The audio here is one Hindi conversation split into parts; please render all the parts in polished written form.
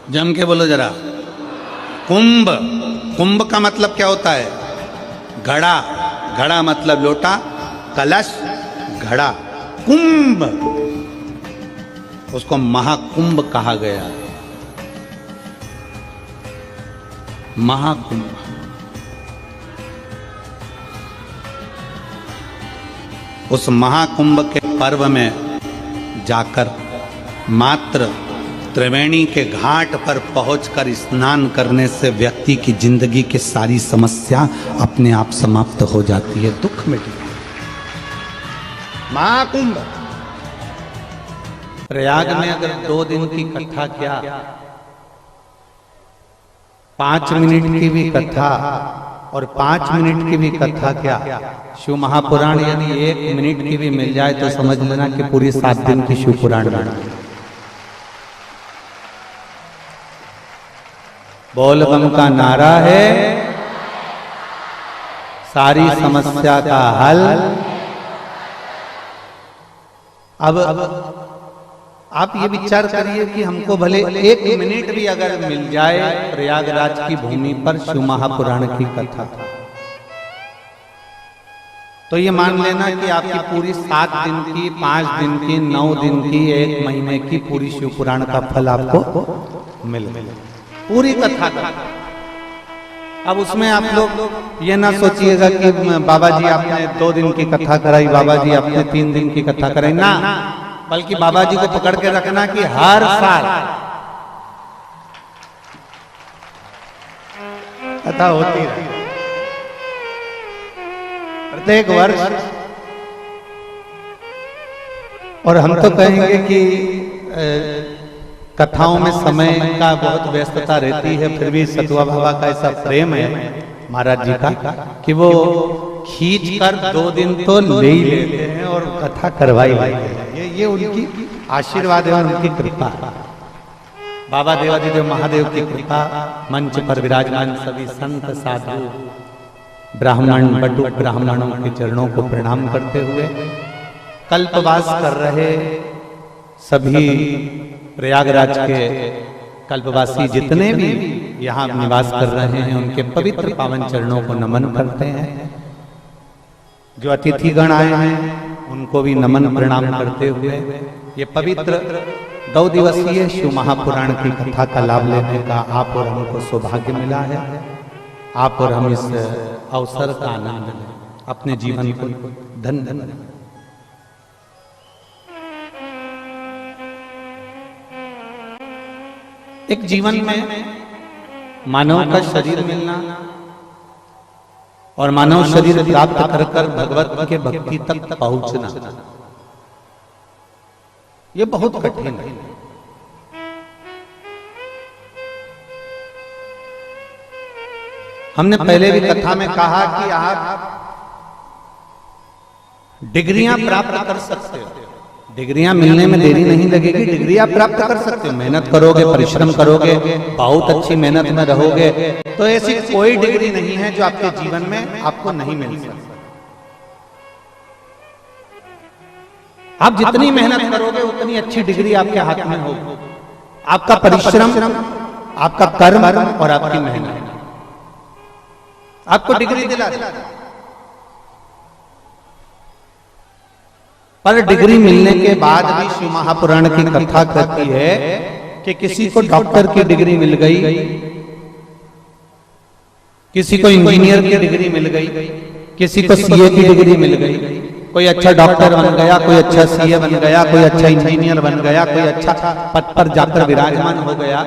जम के बोलो जरा। कुंभ, कुंभ का मतलब क्या होता है? घड़ा, घड़ा मतलब लोटा, कलश, घड़ा, कुंभ, उसको महाकुंभ कहा गया। महाकुंभ। उस महाकुंभ के पर्व में जाकर मात्र त्रिवेणी के घाट पर पहुंचकर स्नान करने से व्यक्ति की जिंदगी की सारी समस्या अपने आप समाप्त हो जाती है, दुख मिट जाता है। महाकुंभ। प्रयाग में अगर 2 दिन की कथा क्या, 5 मिनट की भी कथा और 5 मिनट की भी कथा क्या, शिव महापुराण यदि 1 मिनट की भी मिल जाए तो समझ लेना कि पूरी 7 दिन की शिव पुराण बन गई। बोल बम का नारा है, सारी समस्या का हल। अब आप ये विचार करिए कि हमको भले 1 मिनट भी अगर मिल जाए प्रयागराज की भूमि पर शिव महापुराण की कथा, तो ये मान लेना कि आपकी पूरी 7 दिन की, 5 दिन की, 9 दिन की, 1 महीने की पूरी शिव पुराण का फल आपको मिल पूरी कथा का। अब उसमें आप लोग ये ना सोचिएगा कि बाबा जी आपने 2 दिन की कथा कराई, बाबा जी आपने 3 दिन की कथा कराई, ना, बल्कि बाबा जी को पकड़ के रखना कि हर साल कथा होती है, प्रत्येक वर्ष। और हम तो कहेंगे कि कथाओं में समय का बहुत व्यस्तता रहती है, फिर भी सतुआ बाबा का ऐसा प्रेम है महाराज जी का कि वो खींच कर 2 दिन तो ले ही लेते हैं और कथा करवाई लेते हैं। ये उनकी आशीर्वाद है और उनकी कृपा। बाबा देवादिदेव महादेव की कृपा। मंच पर विराजमान सभी संत साधु ब्राह्मण बटुक ब्राह्मणों के चरणों को प्रणाम करते हुए कल्पवास कर रहे सभी प्रयागराज के कल्पवासी जितने भी यहाँ निवास कर रहे हैं उनके पवित्र पावन चरणों को नमन करते हैं। जो अतिथिगण आए हैं उनको भी नमन प्रणाम करते हुए ये पवित्र 2 दिवसीय शिव महापुराण की कथा का लाभ लेने का आप और हमको सौभाग्य मिला है। आप और हम इस अवसर का आनंद लें, अपने जीवन को धन्य धन्य। एक जीवन में मानव का शरीर मिलना और मानव शरीर प्राप्त कर कर भगवत के भक्ति तक पहुंचना, ये बहुत कठिन है। हमने पहले भी कथा में कहा कि आप डिग्रियां प्राप्त कर सकते हो, डिग्रियां मिलने में देरी नहीं लगेगी, डिग्री आप प्राप्त कर सकते हो। मेहनत करोगे, परिश्रम करोगे, बहुत अच्छी मेहनत में रहोगे तो ऐसी कोई डिग्री नहीं है जो आपके जीवन में आपको नहीं मिल सकती। आप जितनी मेहनत करोगे उतनी अच्छी डिग्री आपके हाथ में होगी। आपका परिश्रम, आपका कर्म और आपकी मेहनत आपको डिग्री दिला देगा। पर डिग्री मिलने के बाद भी शिव महापुराण की कथा कहती है कि किसी को डॉक्टर की डिग्री मिल गई, किसी को इंजीनियर की डिग्री मिल गई, किसी को सीए की डिग्री मिल गई, कोई अच्छा डॉक्टर बन गया, कोई अच्छा सीए बन गया, कोई अच्छा इंजीनियर बन गया, कोई अच्छा पद पर जाकर विराजमान हो गया।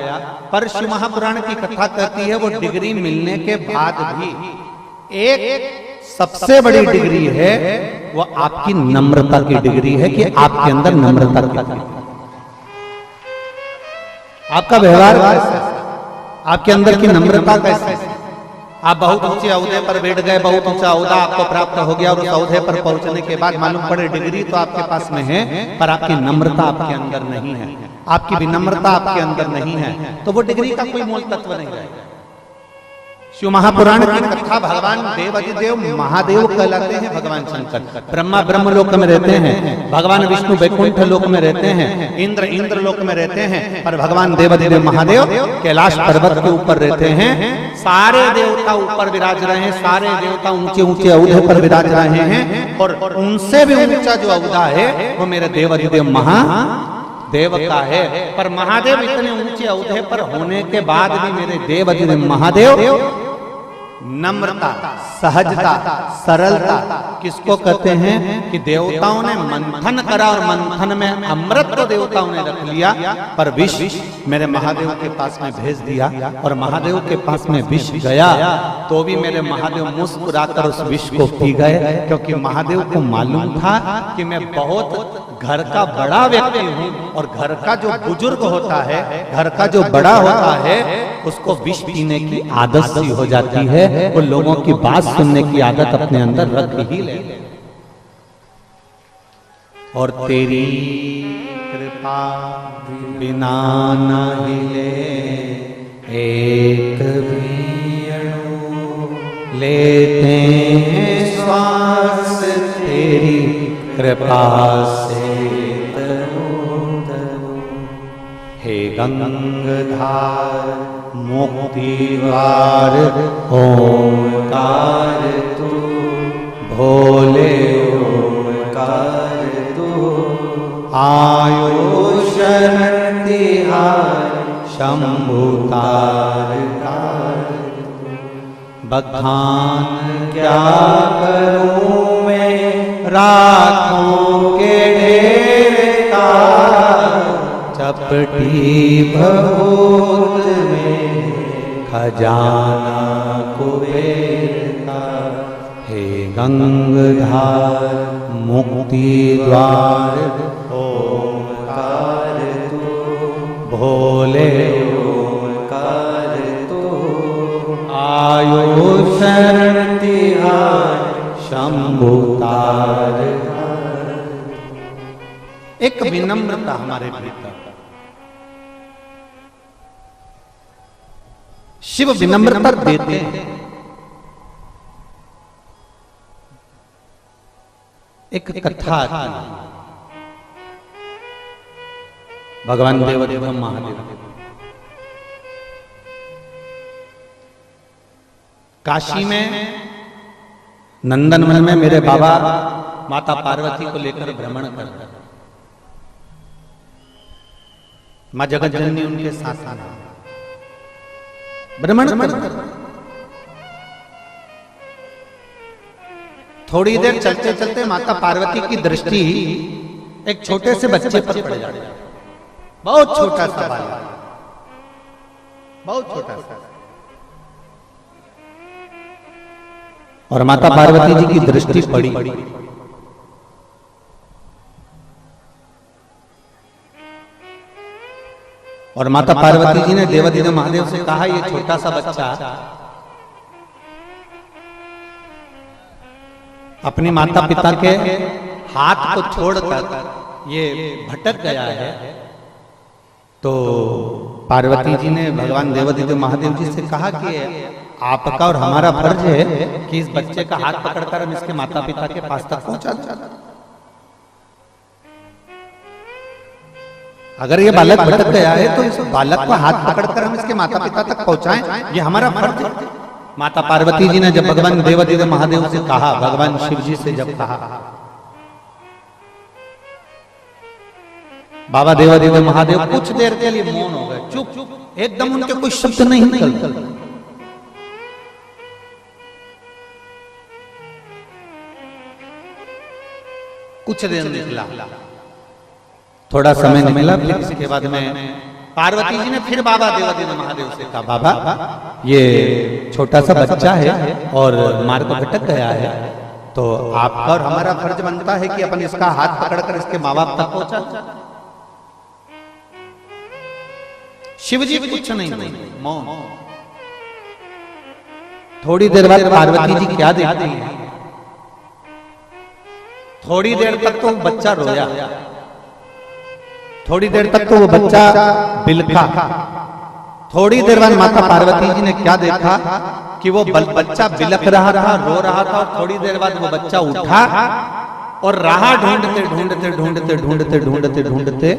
पर शिव महापुराण की कथा कहती है वो डिग्री मिलने के बाद भी एक सबसे बड़ी डिग्री है, वो आपकी नम्रता की डिग्री है कि आपके अंदर नम्रता की, आपका व्यवहार कैसा है, आपके अंदर की नम्रता कैसी है। आप बहुत ऊंचे औहदे पर बैठ गए, बहुत ऊंचा औहदा आपको प्राप्त हो गया और उस औहदे पर पहुंचने के बाद मालूम पड़े डिग्री तो आपके पास में है पर आपकी नम्रता आपके अंदर नहीं है, आपकी विनम्रता आपके अंदर नहीं है, तो वो डिग्री का कोई मूल तत्व नहीं रहेगा। शिव महापुराण की कथा भगवान देवाधिदेव महादेव कहलाते हैं। भगवान शंकर ब्रह्मा ब्रह्मलोक में रहते हैं, भगवान विष्णु वैकुंठ लोक में रहते हैं, इंद्र इंद्र लोक में रहते हैं, पर भगवान देवाधिदेव महादेव कैलाश पर्वत के ऊपर रहते हैं। सारे देवता ऊपर विराज रहे हैं, सारे देवता ऊंचे ऊंचे औधे पर विराज रहे हैं, और उनसे भी ऊंचा जो औधा है वो मेरे देवाधिदेव महादेव का है। पर महादेव इतने ऊंचे औधे पर होने के बाद भी मेरे देवाधिदेव महादेव नम्रता, सहजता, सरलता किसको कहते हैं कि देवताओं ने मंथन करा और मंथन में अमृत तो देवताओं ने रख लिया, पर विष मेरे महादेव के पास में भेज दिया, और महादेव के पास में विष गया तो भी मेरे महादेव मुस्कुराकर उस विष को पी गए, क्योंकि महादेव को मालूम था कि मैं बहुत घर का बड़ा व्यक्ति हूँ, और घर का जो बुजुर्ग होता है, घर का जो बड़ा होता है, उसको विष पीने की आदत सी हो जाती है, वो लोगों की बात सुनने की आदत अपने अंदर रख ही ले। और तेरी कृपा बिना न हिले एक भी अणु, लेते हैं श्वास तेरी कृपा से हे गंगाधार मुक्तिवार ओंकार तू, भोले ओंकार तू, आयो शरण तिहार शंभुतार बखान क्या करूं मैं रातों के ढेर का, चपटी भभूत में खजाना कुबेर का, हे गंगाधार मुक्ति द्वार ओंकार तू, भोले ओंकार तू, आयो शरण तिहार शंभुतार। एक विनम्रता हमारे भीतर, शिव विनम्रता देते हैं। एक कथा आती है, भगवान देवाधिदेव महादेव काशी में नंदनवन में मेरे बाबा माता पार्वती को लेकर भ्रमण करते हैं। मां जगत जननी उनके साथ भ्रमण करते। थोड़ी देर चलते चलते माता पार्वती की दृष्टि एक छोटे से बच्चे पर पड़ जाती है, बहुत छोटा सा बालक, बहुत छोटा सा, और माता पार्वती जी की दृष्टि पड़ी। और माता पार्वती जी ने देवाधिदेव महादेव से कहा, ये छोटा सा बच्चा अपनी माता पिता के हाथ को छोड़कर ये भटक गया है। तो पार्वती जी ने भगवान देवाधिदेव महादेव जी से कहा कि आपका और हमारा फर्ज है कि इस बच्चे का हाथ पकड़कर हम इसके माता पिता के पास तक पहुंचा दें। अगर ये बालक भटक गया है तो इस बालक को हाथ पकड़कर हम इसके माता पिता तक पहुंचाएं, ये हमारा फर्ज है। माता पार्वती जी ने जब भगवान देवाधिदेव महादेव से कहा, भगवान शिव जी से जब कहा, बाबा देवाधिदेव महादेव कुछ देर के लिए मौन हो गए, चुप, एकदम उनके कोई शब्द नहीं निकलते। कुछ देर निकला, थोड़ा समय नहीं मिला, फिर इसके बाद में पार्वती जी ने फिर बाबा देवाधिदेव महादेव से कहा, बाबा ये छोटा सा बच्चा है और मार्ग भटक गया है, तो आपका और हमारा फर्ज बनता है कि अपन इसका हाथ पकड़कर इसके माँ बाप तक पहुंचा। शिव जी कुछ नहीं, मौन। थोड़ी देर बाद पार्वती जी क्या देखती हैं, थोड़ी देर तक तो बच्चा रोया, थोड़ी देर तक तो वो बच्चा बिलखा, थोड़ी देर बाद माता पार्वती जी ने क्या देखा कि वो बच्चा बिलख रहा था, रो रहा था, और थोड़ी देर बाद वो बच्चा उठा और राह ढूंढते ढूंढते ढूंढते ढूंढते ढूंढते ढूंढते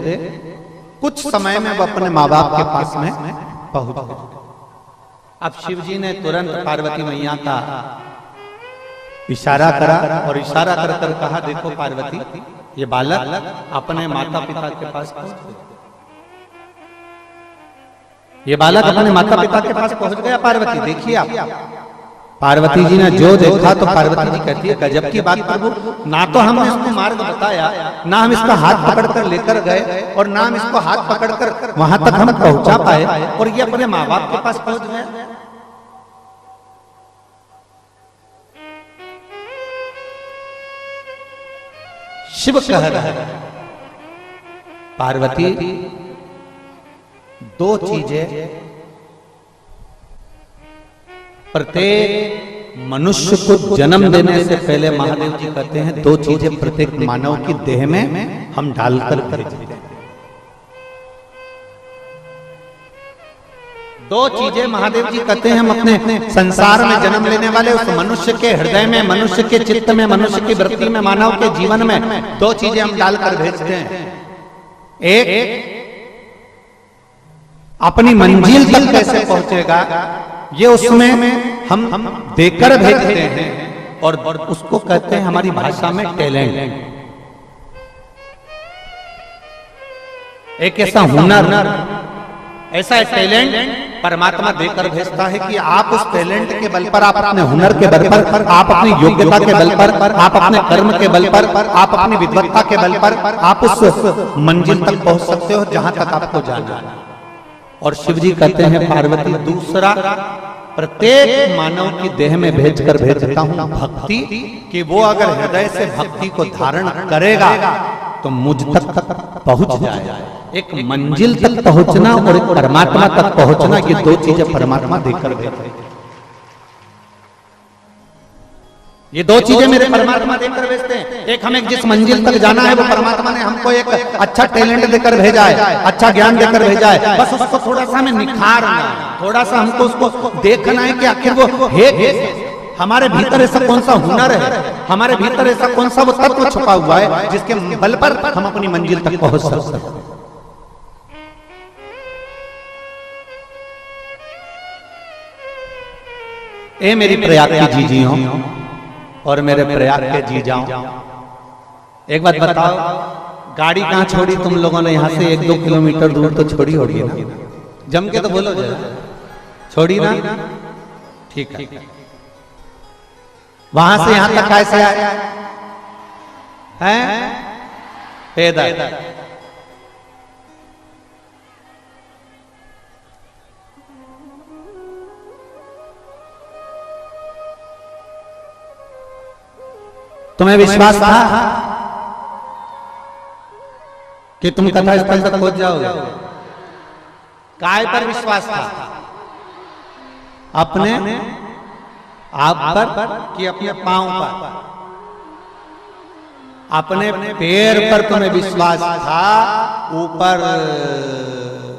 कुछ समय में वो अपने माँ बाप के पास में पहुंच गए। अब शिव जी ने तुरंत पार्वती मैया का इशारा करा और इशारा कर कर कहा, देखो पार्वती, ये बालक अपने माता पिता के पास पहुंच गया। ये बालक अपने माता पिता के पास पहुंच गया। पार्वती देखिए आप, पार्वती जी ने जो देखा तो पार्वती जी कहती है, गजब की बात प्रभु, ना तो हमने इसको मार्ग बताया, ना हम इसका हाथ पकड़कर लेकर गए, और ना हम इसको हाथ पकड़कर वहां तक हम पहुंचा पाए, और ये अपने माँ बाप के पास पहुंच गया। शिव कह रहा है, पार्वती दो चीजें प्रत्येक मनुष्य को जन्म देने से पहले महादेव जी कहते हैं, दो चीजें प्रत्येक मानव की देह में हम डालकर भेजते हैं। दो चीजें महादेव जी कहते हैं हम अपने संसार में जन्म लेने वाले उस मनुष्य के हृदय में, मनुष्य के चित्त में, मनुष्य की वृत्ति में, मानव के जीवन में दो चीजें हम डालकर भेजते हैं। एक, अपनी मंजिल तक कैसे पहुंचेगा ये उसमें हम देकर भेजते हैं, और उसको कहते हैं हमारी भाषा में टैलेंट। एक ऐसा हुनर, ऐसा टैलेंट परमात्मा देकर भेजता है कि आप उस टैलेंट के बल पर, आप अपने हुनर के बल पर, आप अपनी योग्यता के बल पर, आप अपने कर्म के बल पर, आप अपनी विद्वत्ता के बल पर आप उस मंजिल तक पहुंच सकते हो जहां तक आपको जाना है। और शिव जी कहते हैं, पार्वती दूसरा, प्रत्येक मानव की देह में भेजकर भेजता हूं भक्ति, कि वो अगर हृदय से भक्ति को धारण करेगा तो मुझ तक पहुंच जाएगा। एक मंजिल तक पहुंचना और एक परमात्मा तक पहुंचना, ये दो चीजें परमात्मा देकर भेजते हैं। ये दो चीजें मेरे परमात्मा देकर भेजते हैं। एक, हमें जिस मंजिल तक जाना है वो परमात्मा ने हमको एक अच्छा टैलेंट देकर भेजा है, अच्छा ज्ञान देकर भेजा है, बस उसको थोड़ा सा हमें निखारना है, थोड़ा सा हमको उसको देखना है कि आखिर वो है कैसे, हमारे भीतर ऐसा कौन सा हुनर है, हमारे भीतर ऐसा कौन सा वो तत्व छुपा हुआ है जिसके बल पर हम अपनी मंजिल तक पहुंच सकते हैं। ए मेरी प्रयाग की जीजियों और मेरे प्रयाग के जी जाओ, एक बात बताओ, गाड़ी कहां छोड़ी तुम लोगों ने? यहां से 1-2 किलोमीटर दूर तो छोड़ी होगी ना? जम के तो बोलो जरा, छोड़ी ना? ठीक है। वहां से यहां तक कैसे आए हैं? पैदल। तुम्हें विश्वास था कि तुम कथा स्थल तक पहुंच जाओगे? काय पर विश्वास था? अपने आप पर कि अपने पांव पर? अपने पैर पर तुम्हें विश्वास था। ऊपर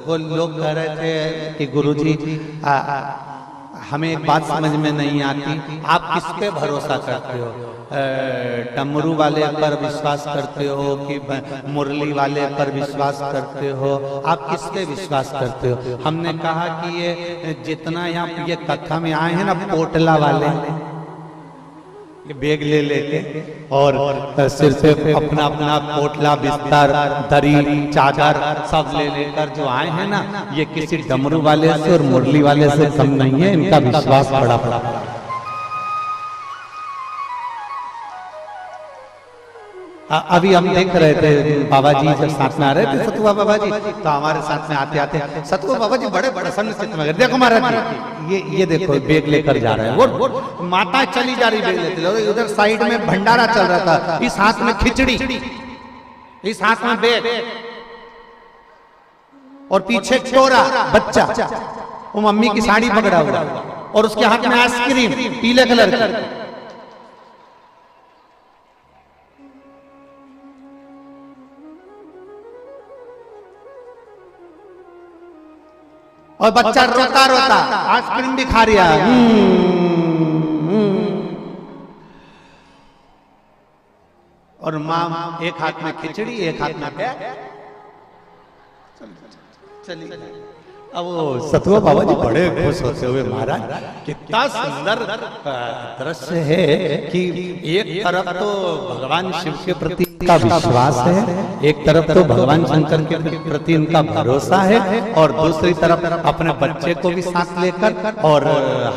वो लोग कह रहे थे कि गुरुजी हमें एक बात समझ में नहीं आती, आप किस पे भरोसा करते हो? डमरू वाले पर विश्वास करते हो कि मुरली वाले पर विश्वास करते हो? आप किस पे विश्वास करते हो? हमने कहा कि ये जितना यहाँ ये कथा में आए हैं ना, पोटला वाले ये बैग ले लेके और सिर पे अपना अपना पोटला, बिस्तर, दरी, चादर सब ले लेकर जो आए हैं ना, ये किसी डमरू वाले से और मुरली वाले से कम नहीं है। इनका विश्वास बड़ा बड़ा। अभी हम देख रहे थे बाबा जी जब साथ में आ रहे थे, सतुआ बाबा जी, तो हमारे साथ में आते आते सतुआ बाबा जी बड़े प्रसन्न चित्त में, देखो महाराज जी, ये देखो बैग लेकर जा रहे हैं। वो माता चली जा रही बैग लेते, उधर साइड में भंडारा चल रहा था, इस हाथ में खिचड़ी, इस हाथ में बैग, और पीछे छोरा बच्चा, वो मम्मी की साड़ी पकड़ा हुआ, और उसके हाथ में आइसक्रीम पीले कलर की। और बच्चा रोता रोता आइसक्रीम भी खा रहा है, और माँ एक हाथ में खिचड़ी एक हाथ में बैग, चलिए। अब वो सतुआ बाबा जी बड़े खुश होते हुए, महाराज कितना सुंदर दृश्य है कि एक तरफ तो भगवान शिव के प्रति का विश्वास है, एक तरफ तो भगवान शंकर के प्रति उनका भरोसा है, और दूसरी तरफ अपने बच्चे को भी साथ लेकर और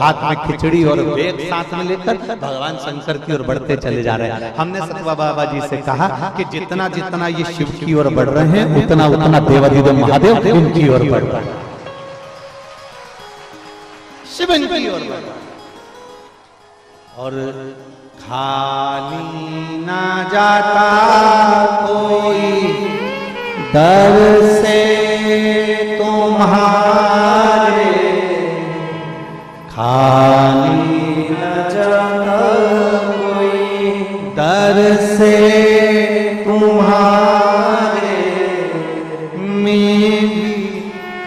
हाथ में खिचड़ी और बैग साथ में लेकर भगवान शंकर की ओर बढ़ते चले जा रहे हैं। हमने सतुआ बाबा जी से कहा कि जितना जितना ये शिव की ओर बढ़ रहे हैं उतना उतना देवाधिदेव महादेव इनकी ओर बढ़ रहे हैं, शिव की ओर बढ़। और खाली ना जाता कोई दर से तुम्हारे, खाली ना जाता कोई दर से तुम्हारे, मैं भी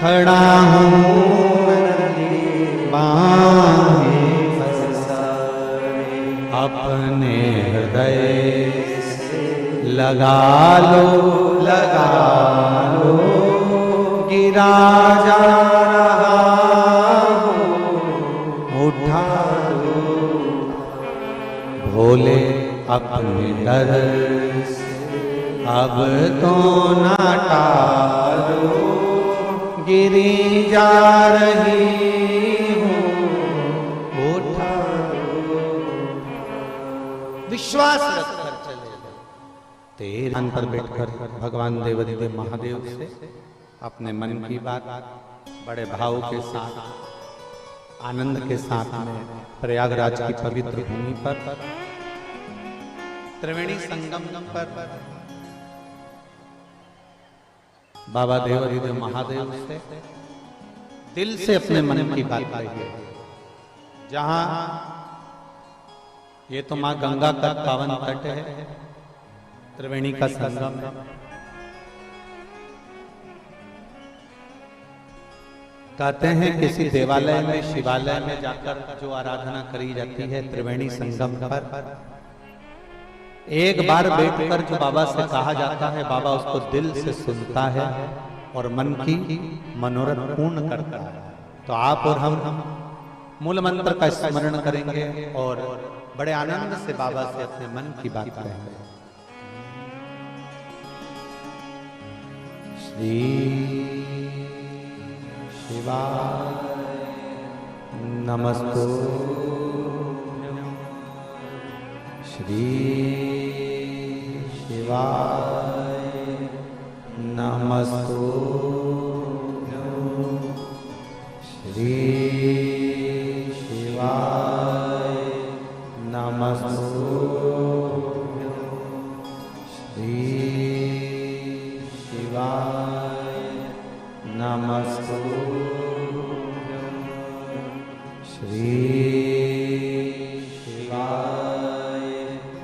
खड़ा हूँ अपने हृदय से, लगा लो गिरा जा रहा हूँ, उठा लो भोले अपने दर से, अब तो ना टालो, गिरी जा रही विश्वास रखकर चले। तेरे मन पर बैठकर भगवान देवाधिदेव महादेव से अपने मन की बात बड़े भाव के साथ, आनंद के साथ में प्रयागराज की पवित्र भूमि पर, त्रिवेणी संगम पर बाबा देवाधिदेव महादेव से दिल से अपने मन की बात कही। जहां ये तो माँ गंगा का पावन तट है, त्रिवेणी का संगम है। कहते हैं किसी देवालय में, शिवालय में जाकर जो आराधना करी जाती है त्रिवेणी संगम पर, एक बार बैठकर जो बाबा से कहा जाता है, बाबा उसको दिल से सुनता है और मन की मनोरथ पूर्ण करता है। तो आप और हम मूल मंत्र का स्मरण करेंगे और बड़े आनंद से बाबा से अपने मन की बात करेंगे। श्री शिवाय नमस्तु, श्री शिवाय नमस्तु, श्री शिवाय नमस्तु, श्री शिवाय नमस्तु, श्री शिवाय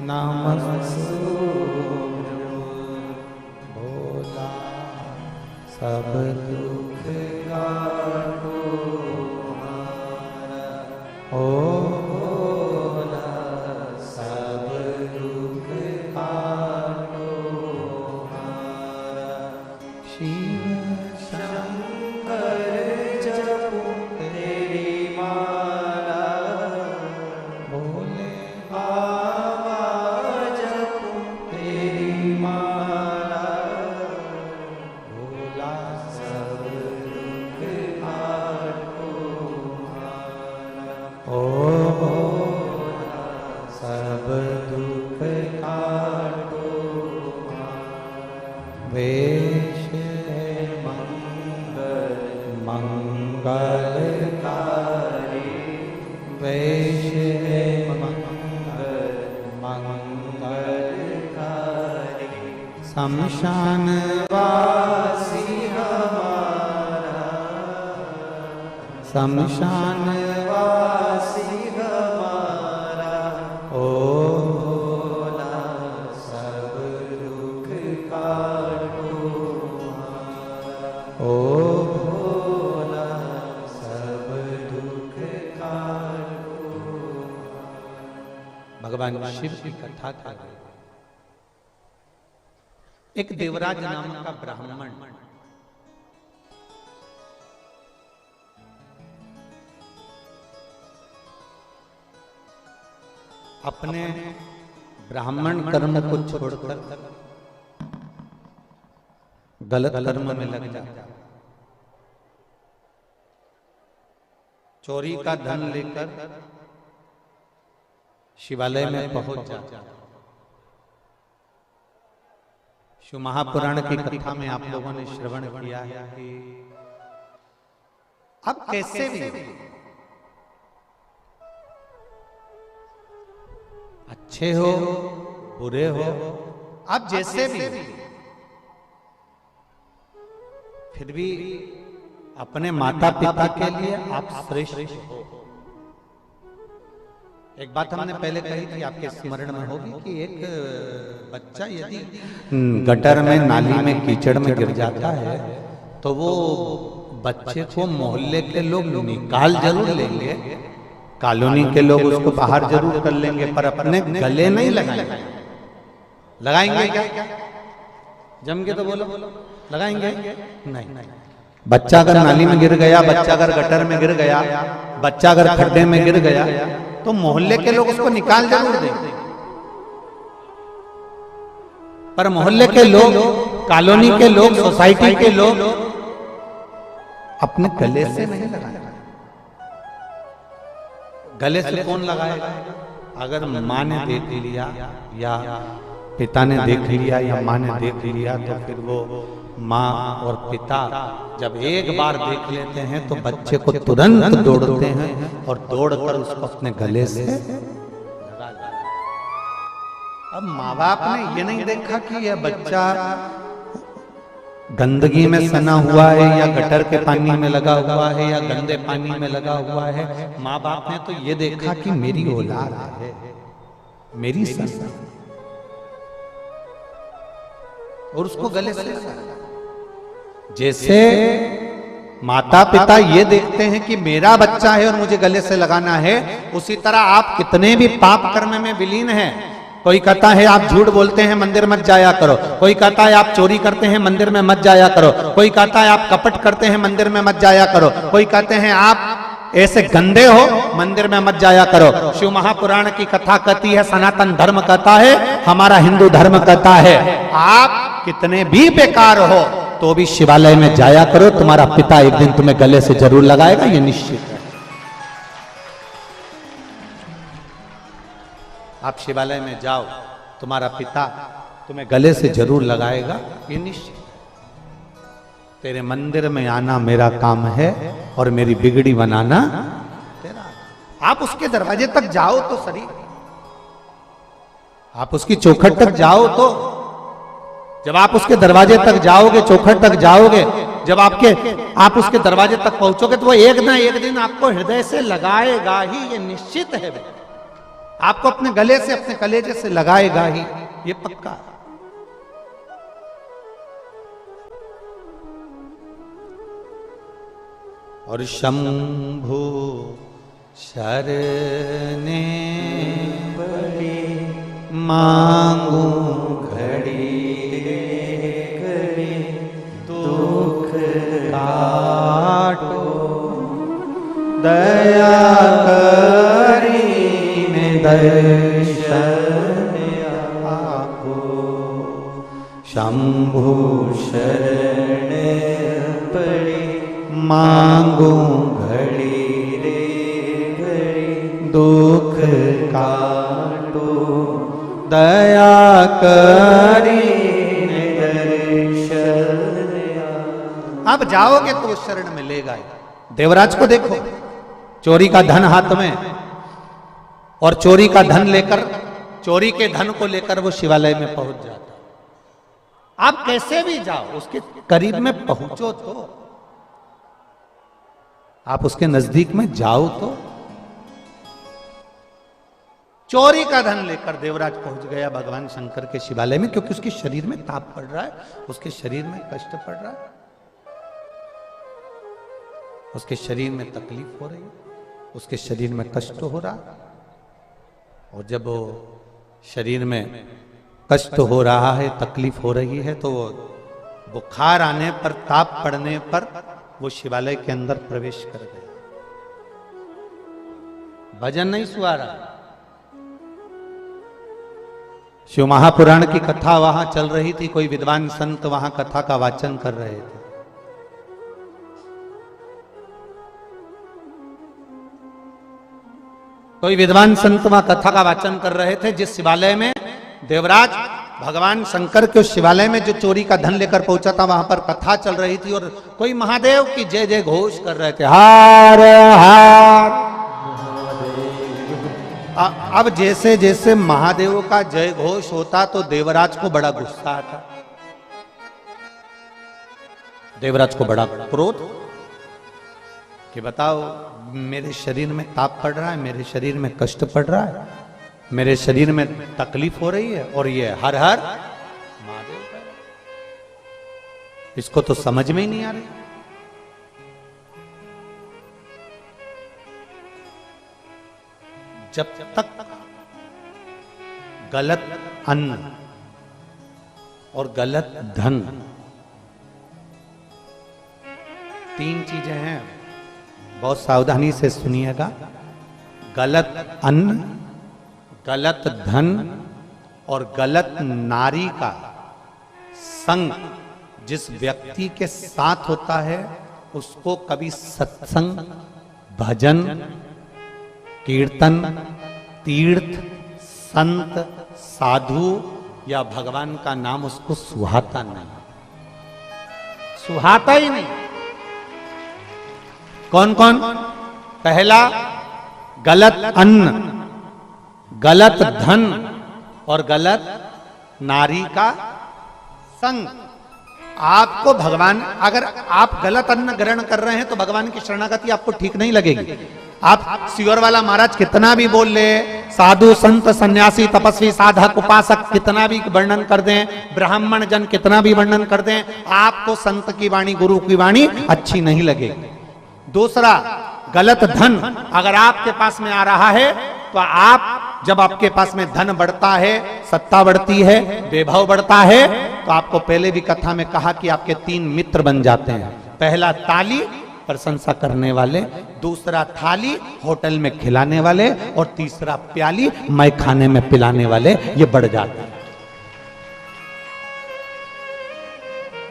नमस्तु। भोला सब दुख काटो हमारा, ओ शमशान वासी हमारा, शमशान वासी हमारा, ओ भोला सब दुख काटो हमारा, ओ भोला भगवान शिव की कथा कर रहे हैं। एक देवराज नाम का ब्राह्मण अपने ब्राह्मण कर्म को छोड़कर गलत कर्म में लग जाता, चोरी का धन लेकर शिवालय में पहुंच जाता। शिव महापुराण की कथा में आप लोगों ने श्रवण किया है कि अब कैसे भी अच्छे हो बुरे हो, आप जैसे भी फिर भी अपने माता पिता के लिए आप श्रेष्ठ हो। एक बात हमने पहले कही थी, आपके स्मरण में होगी कि एक बच्चा यदि गटर में नाली में कीचड़ में गिर जाता है तो वो बच्चे को मोहल्ले के लोग निकाल जरूर लेंगे, कॉलोनी के लोग उसको बाहर जरूर कर लेंगे, पर अपने गले नहीं लगाएंगे। लगाएंगे क्या? जम के तो बोलो, लगाएंगे नहीं। बच्चा अगर नाली में गिर गया, बच्चा अगर गटर में गिर गया, बच्चा अगर खड्डे में गिर गया तो मोहल्ले के लोग उसको निकाल जरूर देंगे, पर मोहल्ले के लोग, कॉलोनी के लोग, सोसाइटी के लोग अपने गले से नहीं लगाएंगे। गले से कौन लगाएगा? अगर माँ ने देख लिया या पिता ने देख लिया या माँ ने देख लिया तो फिर वो माँ और पिता जब एक बार देख लेते हैं तो बच्चे को तुरंत दौड़ते हैं और दौड़कर उसको अपने गले से लगा लेते हैं। अब माँ बाप ने ये नहीं देखा कि यह बच्चा गंदगी में सना हुआ है या गटर के पानी में लगा हुआ है या गंदे पानी में लगा हुआ है। माँ बाप ने तो ये देखा कि मेरी औलाद है, मेरी संतान, और उसको गले से लगा। जैसे माता पिता ये देखते हैं कि मेरा बच्चा है और मुझे गले से लगाना है, उसी तरह आप कितने भी पाप कर्म में विलीन हैं, कोई कहता है आप झूठ बोलते हैं मंदिर मत जाया करो, कोई कहता है आप चोरी करते हैं मंदिर में मत जाया करो, कोई कहता है आप कपट करते हैं मंदिर में मत जाया करो, कोई कहते हैं आप ऐसे गंदे हो मंदिर में मत जाया करो। शिव महापुराण की कथा कहती है, सनातन धर्म कहता है, हमारा हिंदू धर्म कहता है, आप कितने भी बेकार हो तो भी शिवालय में जाया करो, तुम्हारा पिता एक दिन तुम्हें गले से जरूर लगाएगा, ये निश्चित है। आप शिवालय में जाओ, तुम्हारा पिता तुम्हें गले से जरूर लगाएगा, ये निश्चित। तेरे मंदिर में आना मेरा काम है और मेरी बिगड़ी बनाना तेरा। आप उसके दरवाजे तक जाओ तो सही, आप उसकी चौखट तक जाओ तो, जब आप उसके दरवाजे तक जाओगे, चौखट तक जाओगे, जब आप उसके दरवाजे तक पहुंचोगे तो वो एक ना एक दिन आपको हृदय से लगाएगा ही, ये निश्चित है। आपको अपने गले से, अपने कलेजे से लगाएगा ही, ये पक्का। और शंभु शरणे बड़ी मांगू घड़ी घड़ी, दुख काटो दया करी दर्शन आपको। शंभु शरण पड़ी मांगू घड़ी रे घड़ी, दुख काटो दया करी दर्शन। अब जाओगे तो उस शरण में लेगा। देवराज को देखो, चोरी का धन हाथ में और चोरी का धन लेकर, चोरी के धन को लेकर वो शिवालय में पहुंच जाता। आप कैसे भी जाओ, उसके करीब में पहुंचो तो, आप उसके नजदीक में जाओ तो। चोरी का धन लेकर देवराज पहुंच गया भगवान शंकर के शिवालय में, क्योंकि उसके शरीर में ताप पड़ रहा है, उसके शरीर में कष्ट पड़ रहा है, उसके शरीर में तकलीफ हो रही है, उसके शरीर में कष्ट हो रहा है। और जब वो शरीर में कष्ट हो रहा है, तकलीफ हो रही है, तो वो बुखार आने पर, ताप पड़ने पर वो शिवालय के अंदर प्रवेश कर गए। भजन नहीं सुहा रहा, शिव महापुराण की कथा वहां चल रही थी। कोई विद्वान संत वहां कथा का वाचन कर रहे थे। कोई विद्वान संत वहां कथा का वाचन कर रहे थे, जिस शिवालय में देवराज भगवान शंकर के उस शिवालय में जो चोरी का धन लेकर पहुंचा था, वहां पर कथा चल रही थी और कोई महादेव की जय जय घोष कर रहे थे, हार हार। अब जैसे जैसे महादेव का जय घोष होता तो देवराज को बड़ा गुस्सा आता, देवराज को बड़ा क्रोध कि बताओ, मेरे शरीर में ताप पड़ रहा है, मेरे शरीर में कष्ट पड़ रहा है, मेरे शरीर में तकलीफ हो रही है, और ये हर हर महादेव का, इसको तो समझ में ही नहीं आ रही। जब तक गलत अन्न और गलत धन, तीन चीजें हैं, बहुत सावधानी से सुनिएगा। गलत अन्न, गलत धन और गलत नारी का संग जिस व्यक्ति के साथ होता है, उसको कभी सत्संग, भजन, कीर्तन, तीर्थ, संत, साधु या भगवान का नाम उसको सुहाता नहीं, सुहाता ही नहीं। कौन कौन? पहला, गलत अन्न, गलत धन और गलत नारी का संग। आपको भगवान, अगर आप गलत अन्न ग्रहण कर रहे हैं तो भगवान की शरणागति आपको ठीक नहीं लगेगी। आप सियोर वाला महाराज कितना भी बोल ले, साधु संत सन्यासी तपस्वी साधक उपासक कितना भी वर्णन कर दें, ब्राह्मण जन कितना भी वर्णन कर दें, आपको संत की वाणी, गुरु की वाणी अच्छी नहीं लगेगी। दूसरा, गलत धन अगर आपके पास में आ रहा है तो आप, जब आपके पास में धन बढ़ता है, सत्ता बढ़ती है, वैभव बढ़ता है, तो आपको पहले भी कथा में कहा कि आपके तीन मित्र बन जाते हैं। पहला ताली, प्रशंसा करने वाले, दूसरा थाली, होटल में खिलाने वाले, और तीसरा प्याली, मैं खाने में पिलाने वाले, ये बढ़ जाते हैं।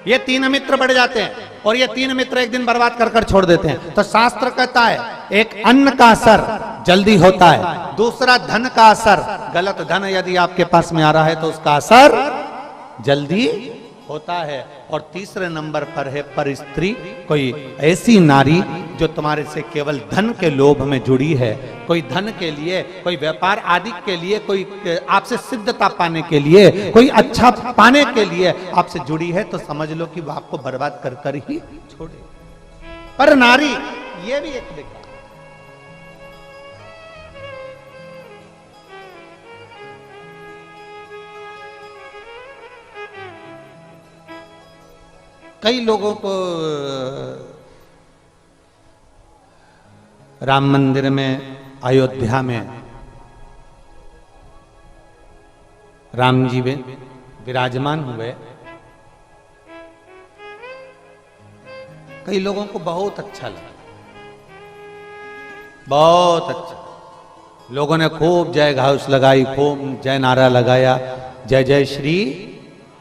ये तीन मित्र बढ़ जाते हैं और ये तीन मित्र एक दिन बर्बाद कर कर छोड़ देते हैं। तो शास्त्र कहता है, एक अन्न का असर जल्दी होता है, दूसरा धन का असर, गलत धन यदि आपके पास में आ रहा है तो उसका असर जल्दी होता है, और तीसरे नंबर पर है पर स्त्री, कोई ऐसी नारी जो तुम्हारे से केवल धन के लोभ में जुड़ी है, कोई धन के लिए, कोई व्यापार आदि के लिए, कोई आपसे सिद्धता पाने के लिए, कोई अच्छा पाने के लिए आपसे जुड़ी है, तो समझ लो कि वो आपको बर्बाद कर कर ही छोड़े। पर नारी, ये भी एक देखा, कई लोगों को राम मंदिर में, अयोध्या में राम जी विराजमान हुए, कई लोगों को बहुत अच्छा लगा, बहुत अच्छा। लोगों ने खूब जय घोष लगाई, खूब जय नारा लगाया, जय जय श्री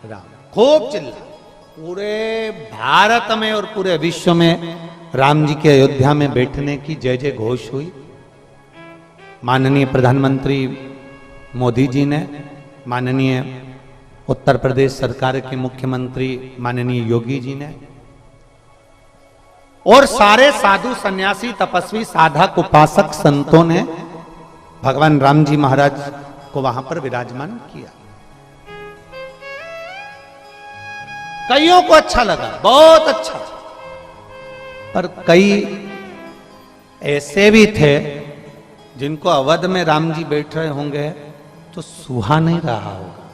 राम, खूब चिल्ला। पूरे भारत में और पूरे विश्व में राम जी के अयोध्या में बैठने की जय जय घोष हुई। माननीय प्रधानमंत्री मोदी जी ने, माननीय उत्तर प्रदेश सरकार के मुख्यमंत्री माननीय योगी जी ने, और सारे साधु सन्यासी तपस्वी साधक उपासक संतों ने भगवान राम जी महाराज को वहां पर विराजमान किया। कईयों को अच्छा लगा, बहुत अच्छा, पर कई ऐसे भी थे जिनको अवध में राम जी बैठ रहे होंगे तो सुहा नहीं रहा होगा,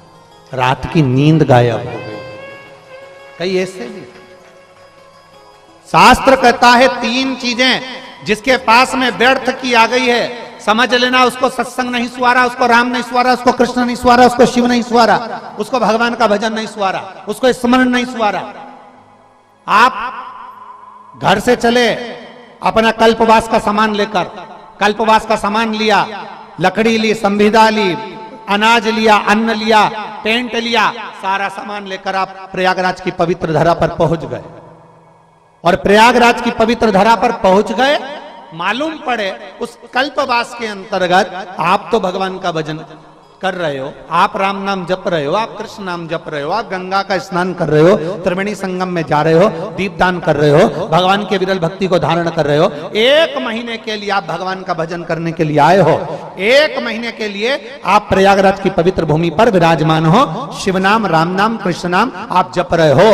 रात की नींद गायब हो गई। कई ऐसे भी, शास्त्र कहता है तीन चीजें जिसके पास में व्यर्थ की आ गई है, समझ लेना, उसको सत्संग नहीं सुहारा, उसको राम नहीं सुहारा, उसको कृष्ण नहीं सुहारा, उसको शिव नहीं सुहारा, उसको भगवान का भजन नहीं सुहारा, उसको स्मरण नहीं सुहारा। आप घर से चले अपना कल्पवास का सामान लेकर, कल्पवास का सामान लिया, लकड़ी ली, संविदा ली, अनाज लिया, अन्न लिया, टेंट लिया, सारा सामान लेकर आप प्रयागराज की पवित्र धरा पर पहुंच गए। और प्रयागराज की पवित्र धरा पर पहुंच गए, मालूम पड़े उस कल्पवास के अंतर्गत आप तो भगवान का भजन कर रहे हो, आप राम नाम जप रहे हो, आप कृष्ण नाम जप रहे हो, आप गंगा का स्नान कर रहे हो, त्रिवेणी संगम में जा रहे हो, दीपदान कर रहे हो, भगवान के विरल भक्ति को धारण कर रहे हो। 1 महीने के लिए आप भगवान का भजन करने के लिए आए हो, 1 महीने के लिए आप प्रयागराज की पवित्र भूमि पर विराजमान हो, शिव नाम, राम नाम, कृष्ण नाम आप जप रहे हो।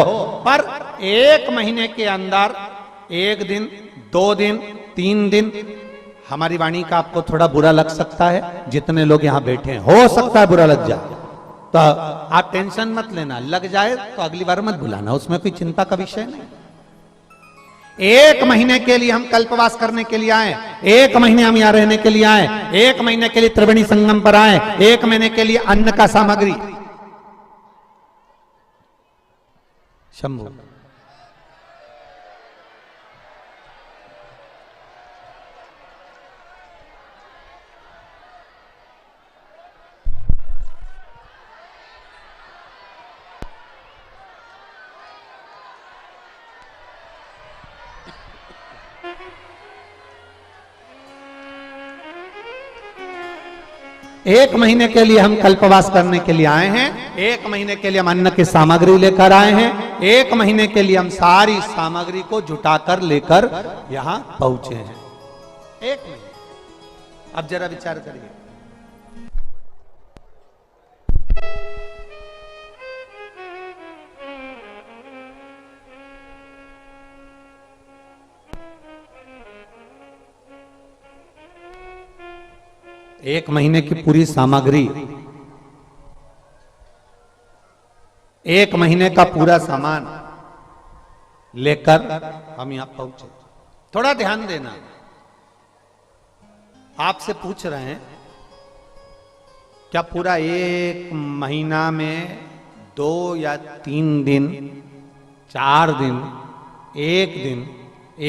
पर 1 महीने के अंदर 1 दिन, 2 दिन, 3 दिन हमारी वाणी का आपको थोड़ा बुरा लग सकता है। जितने लोग यहां बैठे हैं, हो सकता है बुरा लग जाए, तो आप टेंशन मत लेना, लग जाए तो अगली बार मत बुलाना, उसमें कोई चिंता का विषय नहीं। 1 महीने के लिए हम कल्पवास करने के लिए आए, 1 महीने हम यहां रहने के लिए आए, 1 महीने के लिए त्रिवेणी संगम पर आए, 1 महीने के लिए अन्न का सामग्री। शंभू 1 महीने के लिए हम कल्पवास करने के लिए आए हैं, 1 महीने के लिए हम अन्न की सामग्री लेकर आए हैं, 1 महीने के लिए हम सारी सामग्री को जुटाकर लेकर यहां पहुंचे हैं। 1 महीने। अब जरा विचार करिए, एक महीने की पूरी सामग्री, 1 महीने का पूरा सामान लेकर हम यहां पहुंचे। थोड़ा ध्यान देना, आपसे पूछ रहे हैं क्या पूरा 1 महीना में 2 या 3 दिन, 4 दिन, 1 दिन,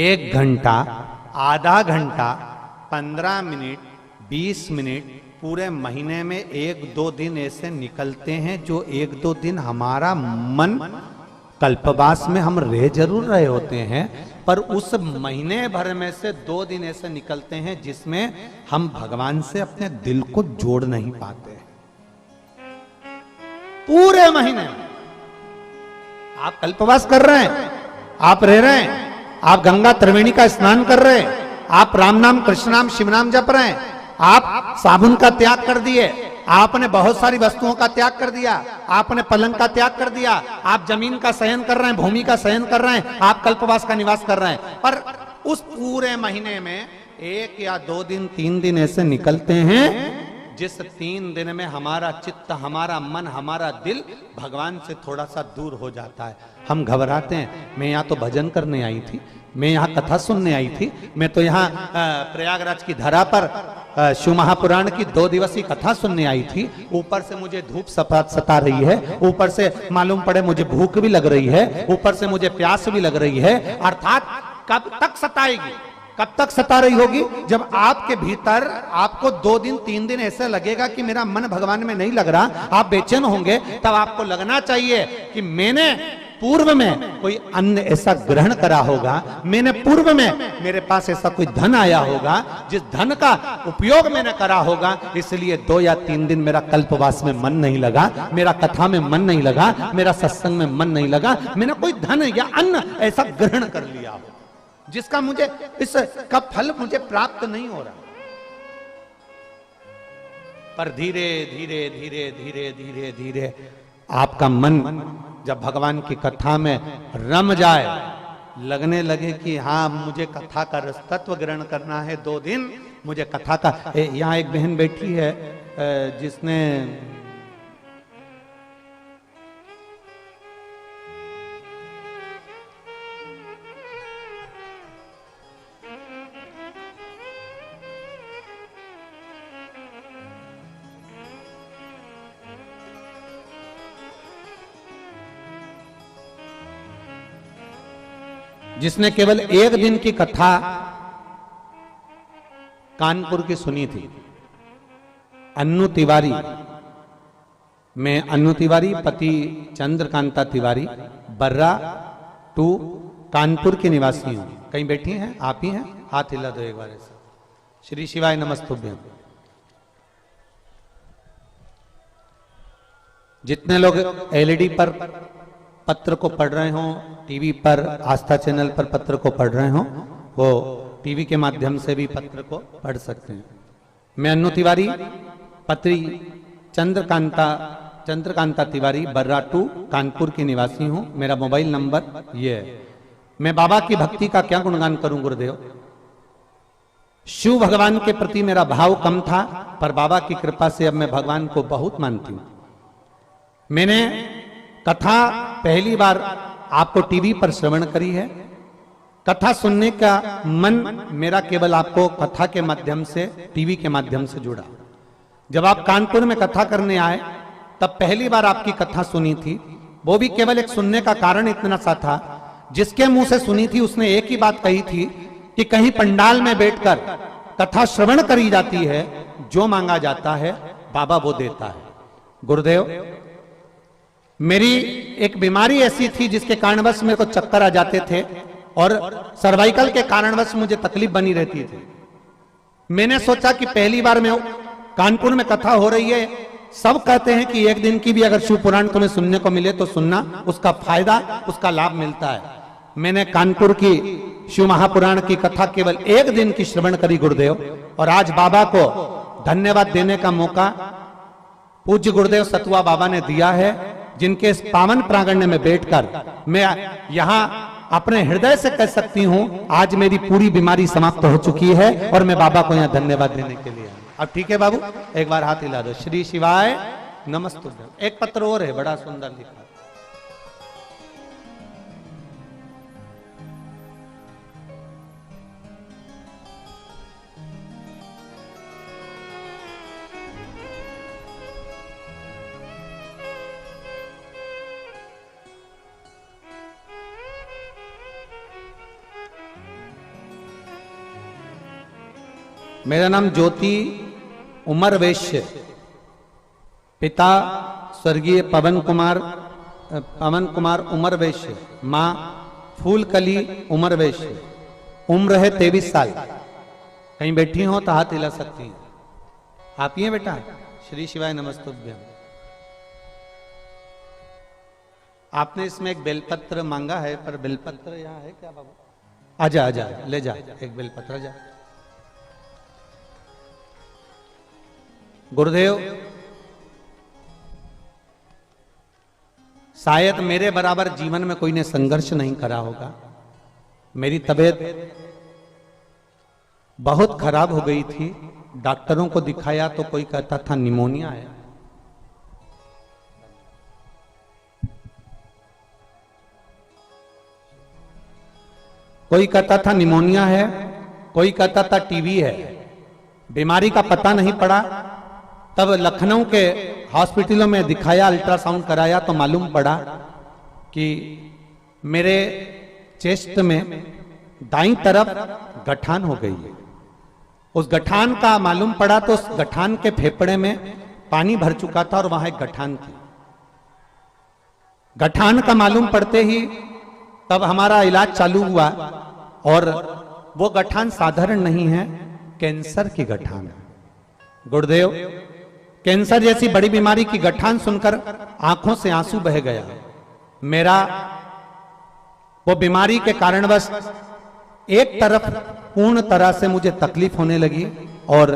1 घंटा, आधा घंटा, 15 मिनट, 20 मिनट, पूरे महीने में 1-2 दिन ऐसे निकलते हैं जो 1-2 दिन हमारा मन कल्पवास में हम रह जरूर रहे होते हैं, पर उस महीने भर में से 2 दिन ऐसे निकलते हैं जिसमें हम भगवान से अपने दिल को जोड़ नहीं पाते। पूरे महीने आप कल्पवास कर रहे हैं, आप रह रहे हैं, आप गंगा त्रिवेणी का स्नान कर रहे हैं, आप राम नाम, कृष्ण नाम, शिव नाम जप रहे हैं, आप साबुन का त्याग कर दिए, आपने बहुत सारी वस्तुओं का त्याग कर दिया, आपने पलंग का त्याग कर दिया, आप जमीन का शयन कर रहे हैं, भूमि का शयन कर रहे हैं, आप कल्पवास का निवास कर रहे हैं। पर उस पूरे महीने में 1 या 2 दिन, 3 दिन ऐसे निकलते हैं जिस 3 दिन में हमारा चित्त, हमारा मन, हमारा दिल भगवान से थोड़ा सा दूर हो जाता है। हम घबराते हैं, मैं यहाँ तो भजन करने आई थी, मैं यहाँ कथा सुनने आई थी, मैं तो यहाँ प्रयागराज की धरा पर शिव महापुराण की 2 दिवसीय कथा सुनने आई थी, ऊपर से मुझे धूप सता रही है, ऊपर से मालूम पड़े मुझे भूख भी लग रही है, ऊपर से मुझे प्यास भी लग रही है। अर्थात कब तक सताएगी, कब तक सता रही होगी? जब आपके भीतर आपको 2 दिन 3 दिन ऐसे लगेगा कि मेरा मन भगवान में नहीं लग रहा, आप बेचैन होंगे, तब आपको लगना चाहिए कि मैंने पूर्व में कोई अन्न ऐसा ग्रहण करा होगा, मैंने पूर्व में मेरे पास ऐसा कोई धन आया होगा जिस धन का उपयोग मैंने करा होगा, इसलिए 2 या 3 दिन मेरा कल्पवास में मन नहीं लगा, मेरा कथा में मन नहीं लगा, मेरा सत्संग में मन नहीं लगा, मैंने कोई धन या अन्न ऐसा ग्रहण कर लिया हो जिसका मुझे इसका फल मुझे प्राप्त नहीं हो रहा। पर धीरे धीरे धीरे धीरे धीरे धीरे आपका मन जब भगवान की कथा में रम जाए, लगने लगे कि हाँ मुझे कथा का रस तत्व ग्रहण करना है, 2 दिन मुझे कथा का। यहाँ एक बहन बैठी है जिसने जिसने केवल एक दिन की कथा कानपुर की सुनी थी, अन्नू तिवारी। मैं अन्नू तिवारी, पति चंद्रकांता तिवारी, बर्रा 2 कानपुर के निवासी हूं। कहीं बैठी हैं? आप ही हैं? हाथ हिला दो एक बार ऐसा। श्री शिवाय नमस्तुभ्यं। जितने लोग एलईडी पर पत्र को पढ़ रहे हो, टीवी पर आस्था चैनल पर पत्र को पढ़ रहे हो, वो टीवी के माध्यम से भी पत्र को पढ़ सकते हैं। मैं अन्नू तिवारी, पत्री चंद्रकांता तिवारी, बर्रा 2 कानपुर की निवासी हूं। मेरा मोबाइल नंबर ये है। मैं बाबा की भक्ति का क्या गुणगान करूं गुरुदेव। शिव भगवान के प्रति मेरा भाव कम था, पर बाबा की कृपा से अब मैं भगवान को बहुत मानती हूं। मैंने कथा पहली बार आपको टीवी पर श्रवण करी है। कथा सुनने का मन मेरा केवल आपको कथा के माध्यम से, टीवी के माध्यम से जुड़ा। जब आप कानपुर में कथा करने आए तब पहली बार आपकी कथा सुनी थी। वो भी केवल एक सुनने का कारण इतना सा था, जिसके मुंह से सुनी थी उसने एक ही बात कही थी कि कहीं पंडाल में बैठकर कथा श्रवण करी जाती है, जो मांगा जाता है बाबा वो देता है। गुरुदेव, मेरी एक बीमारी ऐसी थी जिसके कारणवश मेरे को चक्कर आ जाते थे और सर्वाइकल के कारणवश मुझे तकलीफ बनी रहती थी। मैंने सोचा कि पहली बार मैं कानपुर में कथा हो रही है, सब कहते हैं कि एक दिन की भी अगर शिव पुराण तुम्हें सुनने को मिले तो सुनना, उसका फायदा, उसका लाभ मिलता है। मैंने कानपुर की शिव महापुराण की कथा केवल एक दिन की श्रवण करी गुरुदेव, और आज बाबा को धन्यवाद देने का मौका पूज्य गुरुदेव सतुआ बाबा ने दिया है, जिनके इस पावन प्रांगण में बैठकर मैं यहां अपने हृदय से कह सकती हूं आज मेरी पूरी बीमारी समाप्त हो चुकी है और मैं बाबा को यहां धन्यवाद देने के लिए। अब ठीक है बाबू, एक बार हाथ हिला दो। श्री शिवाय नमस्तुभ्यं। एक पत्र और है, बड़ा सुंदर लिखा। मेरा नाम ज्योति उमर वैश्य, पिता स्वर्गीय पवन कुमार उमर वैश्य, मां फूलकली उमर वैश्य। उम्र है 23 साल। कहीं बैठी हो तो हाथ हिला सकती हैं। आप ही हैं बेटा? श्री शिवाय नमस्तुभ्यं। आपने इसमें एक बेलपत्र मांगा है, पर बेलपत्र यहाँ है क्या बाबू? आजा आजा, ले जा एक बेलपत्र, जा। गुरुदेव, शायद मेरे बराबर जीवन में कोई ने संघर्ष नहीं करा होगा। मेरी तबीयत बहुत खराब हो गई थी। डॉक्टरों को दिखाया तो कोई कहता था निमोनिया है। कोई कहता था निमोनिया है, कोई कहता था टीबी है। बीमारी का पता नहीं पड़ा। तब लखनऊ के हॉस्पिटलों में दिखाया, अल्ट्रासाउंड कराया तो मालूम पड़ा कि मेरे चेस्ट में दाईं तरफ गठान हो गई है। उस गठान का मालूम पड़ा तो उस गठान के फेफड़े में पानी भर चुका था और वहां एक गठान थी। गठान का मालूम पड़ते ही तब हमारा इलाज चालू हुआ, और वो गठान साधारण नहीं है, कैंसर की गठान है। गुरुदेव, कैंसर जैसी बड़ी बीमारी की गठान सुनकर आंखों से आंसू बह गया। मेरा वो बीमारी के कारणवश एक तरफ पूर्ण तरह से मुझे तकलीफ होने लगी, और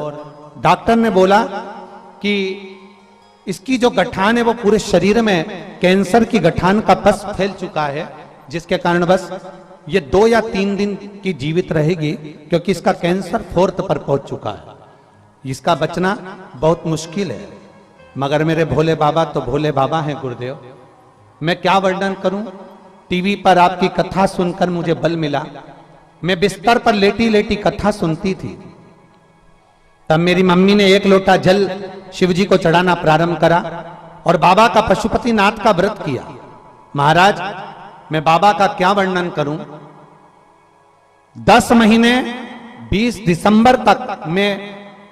डॉक्टर ने बोला कि इसकी जो गठान है वो पूरे शरीर में कैंसर की गठान का पस फैल चुका है, जिसके कारणवश ये 2 या 3 दिन की जीवित रहेगी, क्योंकि इसका कैंसर 4th पर पहुंच चुका है। इसका बचना बहुत मुश्किल है। मगर मेरे भोले बाबा तो भोले बाबा हैं गुरुदेव। मैं क्या वर्णन करूं। टीवी पर आपकी कथा सुनकर मुझे बल मिला। मैं बिस्तर पर लेटी लेटी कथा सुनती थी। तब मेरी मम्मी ने 1 लोटा जल शिवजी को चढ़ाना प्रारंभ करा और बाबा का पशुपतिनाथ का व्रत किया। महाराज, मैं बाबा का क्या वर्णन करूं। 10 महीने 20 दिसंबर तक मैं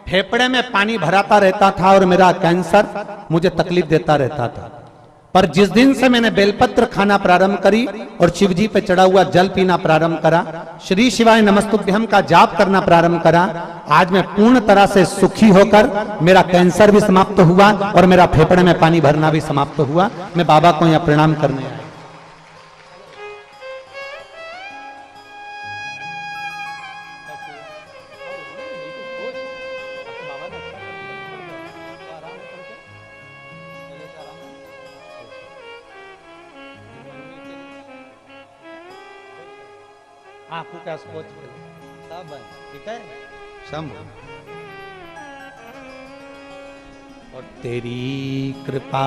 फेफड़े में पानी भराता रहता था और मेरा कैंसर मुझे तकलीफ देता रहता था। पर जिस दिन से मैंने बेलपत्र खाना प्रारंभ करी और शिव जी पे चढ़ा हुआ जल पीना प्रारंभ करा, श्री शिवाय नमस्तुभ्यम का जाप करना प्रारंभ करा, आज मैं पूर्ण तरह से सुखी होकर मेरा कैंसर भी समाप्त हुआ और मेरा फेफड़े में पानी भरना भी समाप्त हुआ। मैं बाबा को यहाँ प्रणाम करने आया। आंखों का स्पोच सब ठीक है शंभु। और तेरी कृपा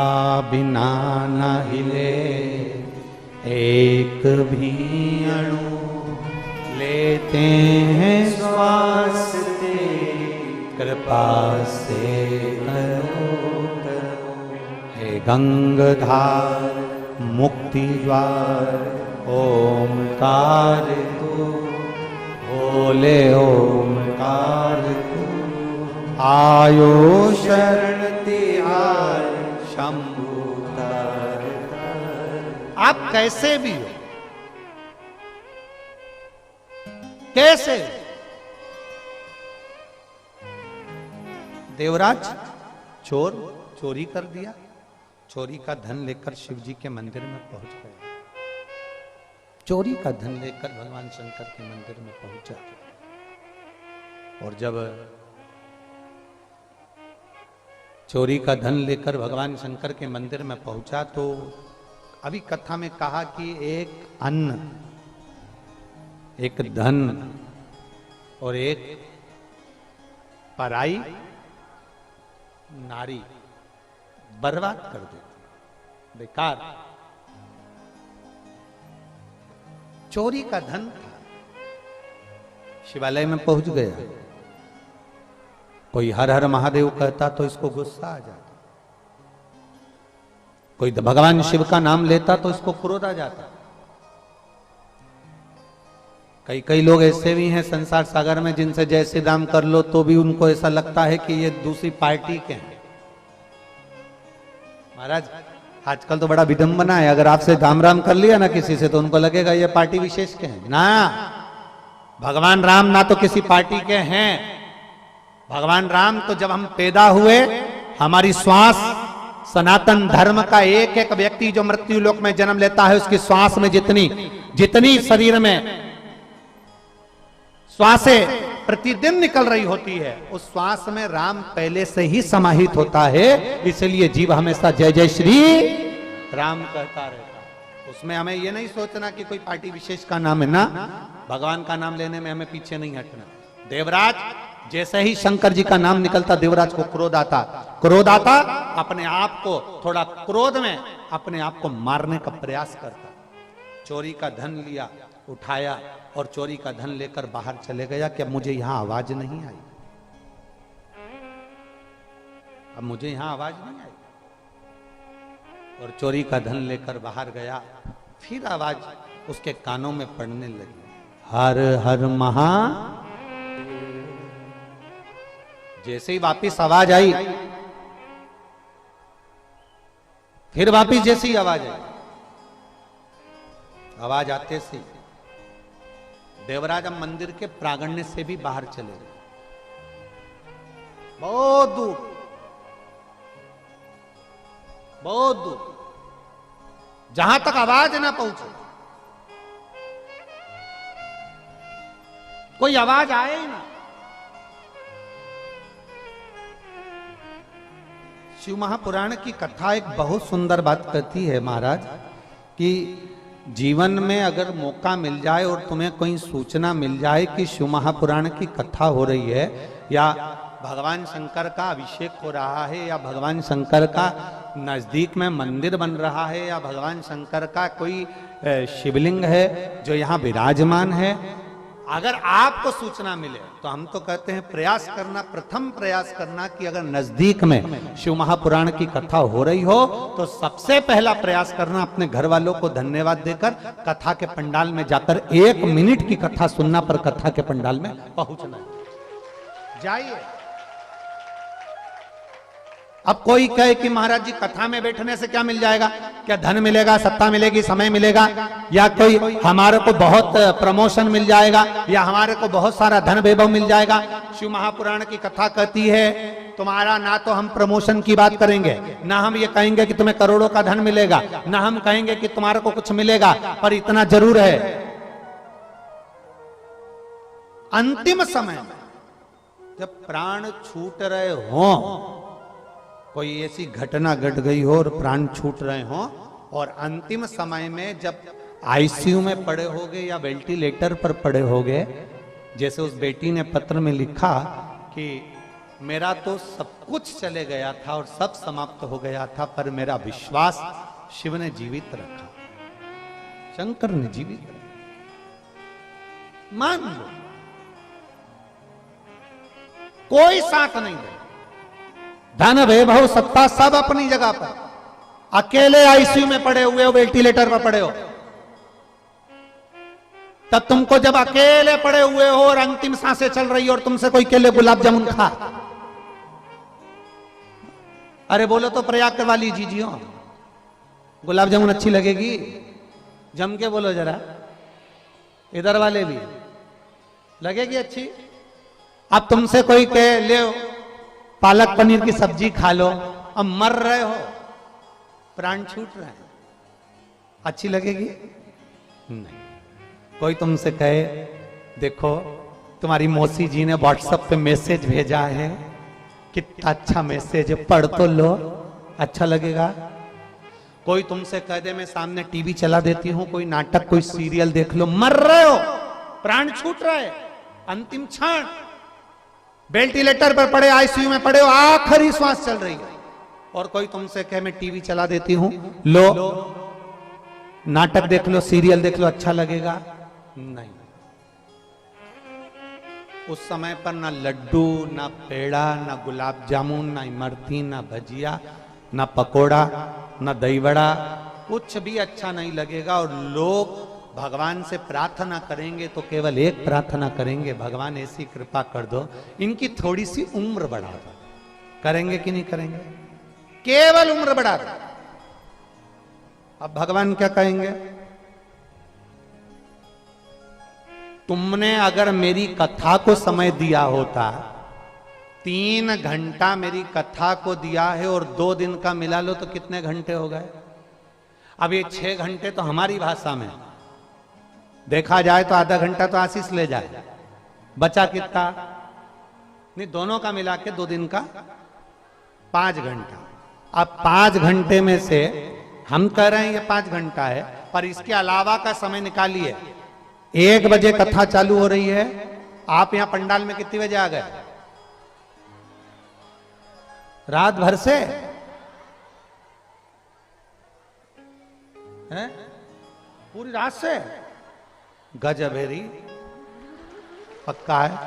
बिना न हिले एक भी अणु, लेते हैं श्वास तेरी कृपा से करो करो। हे गंगाधार मुक्ति द्वार ओमकार तू, बोले ओमकार तू, आयो शरण तिहार शंभु तार तार। आप कैसे भी हो, कैसे देवराज चोरी कर दिया, चोरी का धन लेकर शिव जी के मंदिर में पहुंच गया। चोरी का धन लेकर भगवान शंकर के मंदिर में पहुंचा और जब चोरी का धन लेकर भगवान शंकर के मंदिर में पहुंचा तो अभी कथा में कहा कि एक अन्न, एक धन और एक पराई नारी बर्बाद कर देती, बेकार। चोरी का धन था, शिवालय में पहुंच गया। कोई हर हर महादेव कहता तो इसको गुस्सा आ जाता, कोई भगवान शिव का नाम लेता तो इसको क्रोध आ जाता। कई लोग ऐसे भी हैं संसार सागर में जिनसे जय श्री राम कर लो तो भी उनको ऐसा लगता है कि ये दूसरी पार्टी के हैं। महाराज आजकल तो बड़ा विडंबना है, अगर आपसे राम कर लिया ना किसी से तो उनको लगेगा ये पार्टी विशेष के हैं। ना, भगवान राम ना तो किसी पार्टी के हैं। भगवान राम तो जब हम पैदा हुए, हमारी श्वास सनातन धर्म का एक एक व्यक्ति जो मृत्यु लोक में जन्म लेता है उसकी श्वास में जितनी शरीर में श्वासें प्रतिदिन निकल रही होती है, उस श्वास में राम पहले से ही समाहित होता है। इसलिए जीव हमेशा जय जय श्री राम कहता रहता है। उसमें हमें यह नहीं सोचना कि कोई पार्टी विशेष का नाम है ना, भगवान का नाम लेने में हमें पीछे नहीं हटना। देवराज जैसे ही शंकर जी का नाम निकलता देवराज को क्रोध आता, अपने आप को थोड़ा क्रोध में अपने आप को मारने का प्रयास करता। चोरी का धन लिया, उठाया और चोरी का धन लेकर बाहर चले गया कि अब मुझे यहां आवाज नहीं आई, अब मुझे यहां आवाज नहीं आई। और चोरी का धन लेकर बाहर गया, फिर आवाज उसके कानों में पड़ने लगी, हर हर महा। जैसे ही वापिस आवाज आई, फिर वापिस जैसे ही आवाज आई, आवाज आते से देवराज अब मंदिर के प्रांगण से भी बाहर चले गए, बहुत दूर, जहां तक आवाज ना पहुंचे, कोई आवाज आए ही ना। शिव महापुराण की कथा एक बहुत सुंदर बात कहती है महाराज कि जीवन में अगर मौका मिल जाए और तुम्हें कोई सूचना मिल जाए कि शिव महापुराण की कथा हो रही है या भगवान शंकर का अभिषेक हो रहा है या भगवान शंकर का नजदीक में मंदिर बन रहा है या भगवान शंकर का कोई शिवलिंग है जो यहाँ विराजमान है, अगर आपको सूचना मिले तो हम तो कहते हैं प्रयास करना, प्रथम प्रयास करना कि अगर नजदीक में शिव महापुराण की कथा हो रही हो तो सबसे पहला प्रयास करना अपने घर वालों को धन्यवाद देकर कथा के पंडाल में जाकर 1 मिनट की कथा सुनना पर कथा के पंडाल में पहुंचना है। जाइए। अब कोई कहे कि महाराज जी कथा में बैठने से क्या मिल जाएगा, क्या धन मिलेगा, सत्ता मिलेगी, समय मिलेगा, या कोई हमारे को बहुत प्रमोशन मिल जाएगा, या हमारे को बहुत सारा धन वैभव मिल जाएगा। शिव महापुराण की कथा कहती है तुम्हारा ना तो हम प्रमोशन की बात करेंगे, ना हम ये कहेंगे कि तुम्हें करोड़ों का धन मिलेगा, ना हम कहेंगे कि तुम्हारे को कुछ मिलेगा, पर इतना जरूर है अंतिम समय जब प्राण छूट रहे हों, कोई ऐसी घटना घट गई हो और प्राण छूट रहे हों, और अंतिम समय में जब आईसीयू में पड़े होगे या वेंटिलेटर पर पड़े होगे, जैसे उस बेटी ने पत्र में लिखा कि मेरा तो सब कुछ चले गया था और सब समाप्त हो गया था, पर मेरा विश्वास शिव ने जीवित रखा, शंकर ने जीवित रखा। मान लो कोई साथ नहीं दे, धन वैभव सत्ता सब अपनी जगह पर, अकेले आईसीयू में पड़े हुए हो, वेंटिलेटर पर पड़े हो, तब तुमको जब अकेले पड़े हुए हो और अंतिम सांसें चल रही हो और तुमसे कोई केले गुलाब जामुन खा, अरे बोलो तो प्रयाग वाली जीजियो, गुलाब जामुन अच्छी लगेगी? जम के बोलो जरा, इधर वाले भी लगेगी अच्छी? अब तुमसे कोई कहे ले पालक पनीर की सब्जी खा लो, अब मर रहे हो, प्राण छूट रहे हैं, अच्छी लगेगी? नहीं। कोई तुमसे कहे देखो तुम्हारी मौसी जी ने व्हाट्सएप पे मैसेज भेजा है, कितना अच्छा मैसेज है, पढ़ तो लो, अच्छा लगेगा? कोई तुमसे कह दे मैं सामने टीवी चला देती हूं, कोई नाटक कोई सीरियल देख लो, मर रहे हो, प्राण छूट रहा है, अंतिम क्षण, वेंटिलेटर पर पड़े, आईसीयू में पड़े हो, आखिरी श्वास चल रही है, और कोई तुमसे कहे मैं टीवी चला देती हूं, लो नाटक देख लो, सीरियल देख लो, अच्छा लगेगा? नहीं। उस समय पर ना लड्डू, ना पेड़ा, ना गुलाब जामुन, ना इमरती, ना भजिया, ना पकोड़ा, ना दही वड़ा, कुछ भी अच्छा नहीं लगेगा। और लोग भगवान से प्रार्थना करेंगे तो केवल एक प्रार्थना करेंगे, भगवान ऐसी कृपा कर दो इनकी थोड़ी सी उम्र बढ़ा दो। करेंगे कि नहीं करेंगे? केवल उम्र बढ़ा दो। अब भगवान क्या कहेंगे? तुमने अगर मेरी कथा को समय दिया होता, 3 घंटा मेरी कथा को दिया है और 2 दिन का मिला लो तो कितने घंटे हो गए? अब ये 6 घंटे तो हमारी भाषा में देखा जाए तो आधा घंटा तो आशीष ले जाए, बचा कितना? नहीं, दोनों का मिला के 2 दिन का 5 घंटा। अब 5 घंटे में से हम कह रहे हैं ये 5 घंटा है, पर इसके अलावा का समय निकालिए। 1 बजे कथा चालू हो रही है, आप यहां पंडाल में कितने बजे आ गए? रात भर से है? पूरी रात से? गजब है री, पक्का है।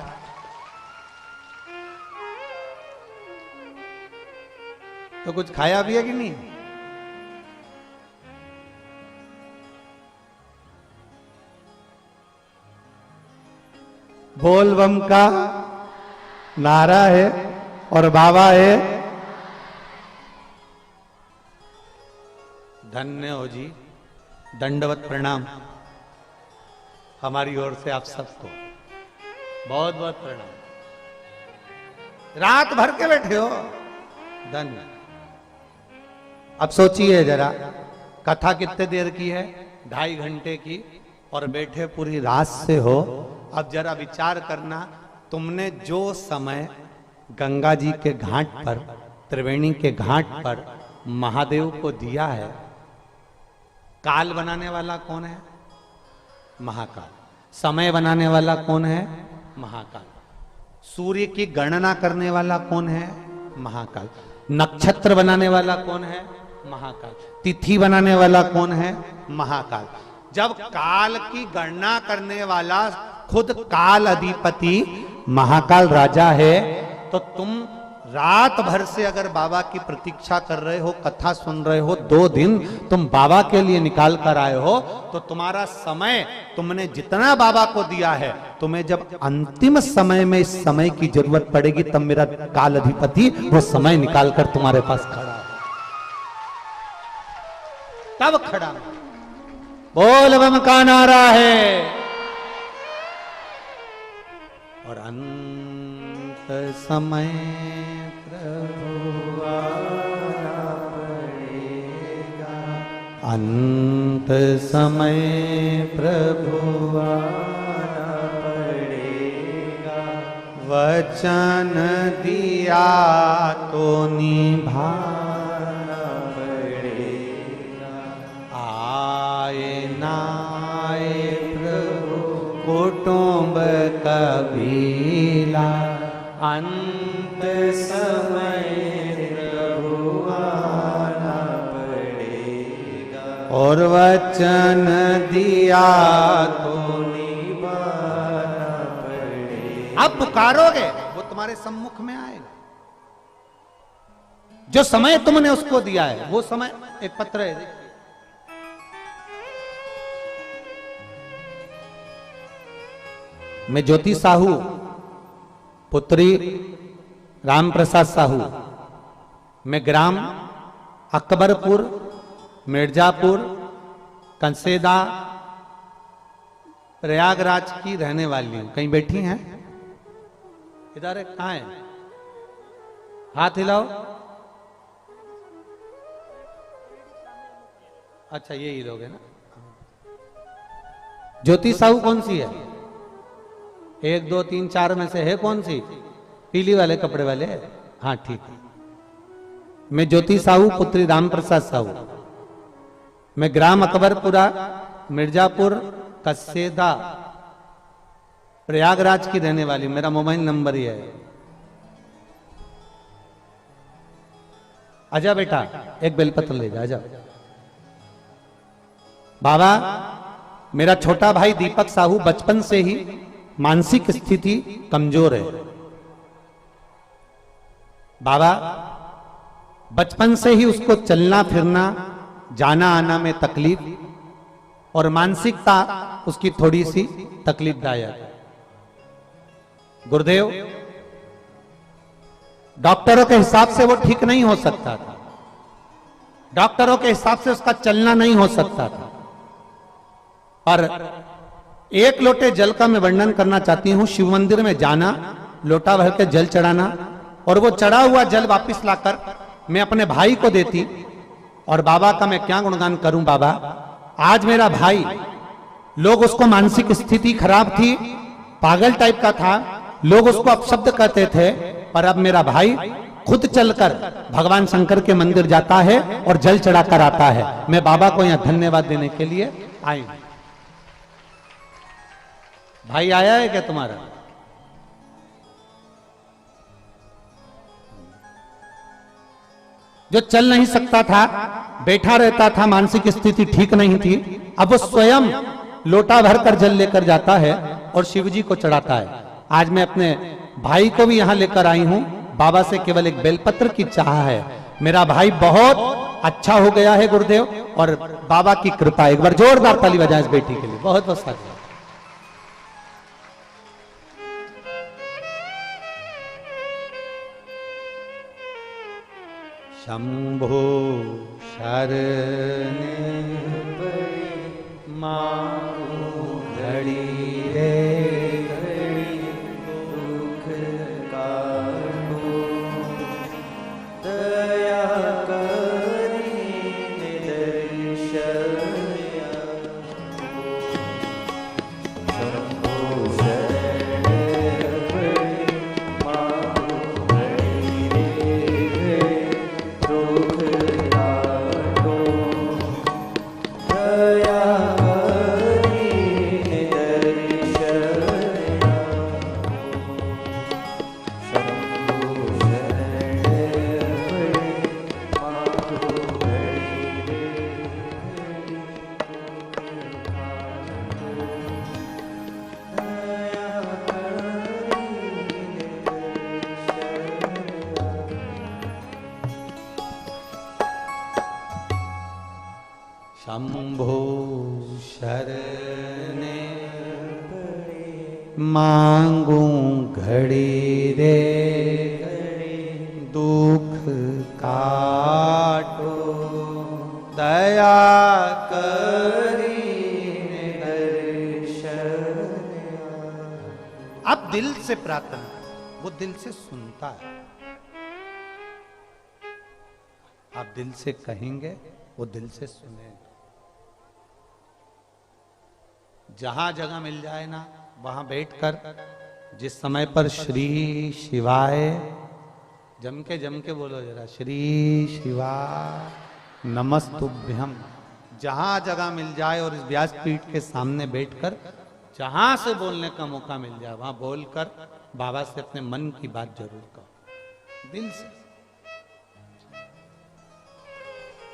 तो कुछ खाया भी है कि नहीं? बोल बम का नारा है और बाबा है। धन्य हो जी, दंडवत प्रणाम हमारी ओर से आप सबको, बहुत बहुत प्रणाम। रात भर के बैठे हो, धन्य। अब सोचिए जरा, कथा कितने देर की है? 2.5 घंटे की, और बैठे पूरी रात से हो। अब जरा विचार करना, तुमने जो समय गंगा जी के घाट पर, त्रिवेणी के घाट पर महादेव को दिया है, काल बनाने वाला कौन है? महाकाल। समय बनाने वाला कौन है? महाकाल। सूर्य की गणना करने वाला कौन है? महाकाल। नक्षत्र बनाने वाला कौन है? महाकाल। तिथि बनाने वाला कौन है? महाकाल। जब काल की गणना करने वाला खुद काल अधिपति महाकाल राजा है, तो तुम रात भर से अगर बाबा की प्रतीक्षा कर रहे हो, कथा सुन रहे हो, 2 दिन तुम बाबा के लिए निकाल कर आए हो, तो तुम्हारा समय तुमने जितना बाबा को दिया है, तुम्हें जब अंतिम समय में इस समय की जरूरत पड़ेगी, तब मेरा काल अधिपति वो समय निकाल कर तुम्हारे पास खड़ा, तब खड़ा। बोल बम का नारा है। और अंत समय प्रभु आना पड़ेगा, अंत समय प्रभु आना पड़ेगा, वचन दिया तो निभाना पड़ेगा, आए ना आए प्रभु कुटुंब कबीला, अंत समय प्रभु आना पड़ेगा, और वचन दिया तो निभाना पड़ेगा। अब पुकारोगे वो तुम्हारे सम्मुख में आएगा। जो समय तुमने उसको दिया है वो समय, एक पत्र है देखिए, मैं ज्योति साहू पुत्री राम प्रसाद साहू, मैं ग्राम अकबरपुर मिर्जापुर कंसेदा प्रयागराज की रहने वाली हूं। कहीं बैठी हैं? इधर है, कहां है? हाथ हिलाओ। अच्छा यही लोग है ना। ज्योति साहू कौन सी है? 1 2 3 4 में से है कौन सी? पीली वाले कपड़े वाले? हाँ ठीक है। मैं ज्योति साहू पुत्री राम प्रसाद साहू, मैं ग्राम अकबरपुरा मिर्जापुर कसेदा प्रयागराज की रहने वाली, मेरा मोबाइल नंबर ही है। आजा बेटा, एक बेलपत्र ले जा, आजा। बाबा, मेरा छोटा भाई दीपक साहू बचपन से ही मानसिक स्थिति कमजोर है। बाबा, बचपन से ही उसको चलना फिरना जाना आना में तकलीफ और मानसिकता उसकी थोड़ी सी तकलीफदायक है। गुरुदेव, डॉक्टरों के हिसाब से वो ठीक नहीं हो सकता था, डॉक्टरों के हिसाब से उसका चलना नहीं हो सकता था। और 1 लोटे जल का मैं वर्णन करना चाहती हूं। शिव मंदिर में जाना, लोटा भर के जल चढ़ाना, और वो चढ़ा हुआ जल वापस लाकर मैं अपने भाई को देती। और बाबा का मैं क्या गुणगान करूं। बाबा, आज मेरा भाई, लोग उसको मानसिक स्थिति खराब थी, पागल टाइप का था, लोग उसको अपशब्द कहते थे, पर अब मेरा भाई खुद चलकर भगवान शंकर के मंदिर जाता है और जल चढ़ाकर आता है। मैं बाबा को यहां धन्यवाद देने के लिए आई हूं। भाई आया है क्या तुम्हारा? जो चल नहीं सकता था, बैठा रहता था, मानसिक स्थिति ठीक नहीं थी, अब वो स्वयं लोटा भरकर जल लेकर जाता है और शिवजी को चढ़ाता है। आज मैं अपने भाई को भी यहां लेकर आई हूं। बाबा से केवल एक बेलपत्र की चाह है। मेरा भाई बहुत अच्छा हो गया है गुरुदेव, और बाबा की कृपा। एक बार जोरदार ताली बजाएं इस बेटी के लिए। बहुत बहुत साधुवाद। शंभो शरणे मारू घड़ी रे घड़ी दुख काटो, दया करी दर्शन। शंभो शरणे शंभो शरणे मांगू घड़ी रे दुख काटो दया करी आप दिल से प्रार्थना, वो दिल से सुनता है। आप दिल से कहेंगे, वो दिल से सुनेगा। जहां जगह मिल जाए ना, वहां बैठकर जिस समय पर श्री शिवाय जम के बोलो जरा, श्री शिवाय नमस्तुभ्यम। जहां जगह मिल जाए और इस व्यासपीठ के सामने बैठकर जहां से बोलने का मौका मिल जाए, वहां बोलकर बाबा से अपने मन की बात जरूर कहो, दिल से।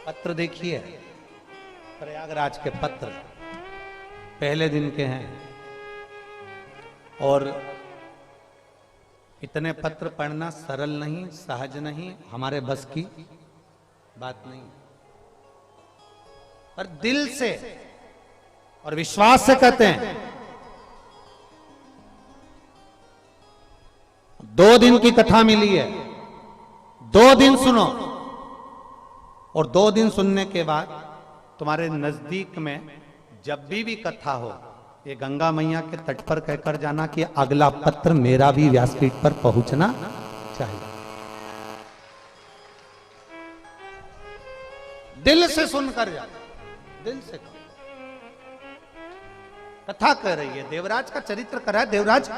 पत्र देखिए, प्रयागराज के पत्र पहले दिन के हैं, और इतने पत्र पढ़ना सरल नहीं, सहज नहीं, हमारे बस की बात नहीं, पर दिल से और विश्वास से कहते हैं। 2 दिन की कथा मिली है, 2 दिन सुनो, और 2 दिन सुनने के बाद तुम्हारे नजदीक में जब भी कथा हो, ये गंगा मैया के तट पर कहकर जाना कि अगला पत्र मेरा भी व्यासपीठ पर पहुंचना चाहिए। दिल से सुनकर जा, दिल से कहो। कथा कह रही है, देवराज का चरित्र कर रहा है। देवराज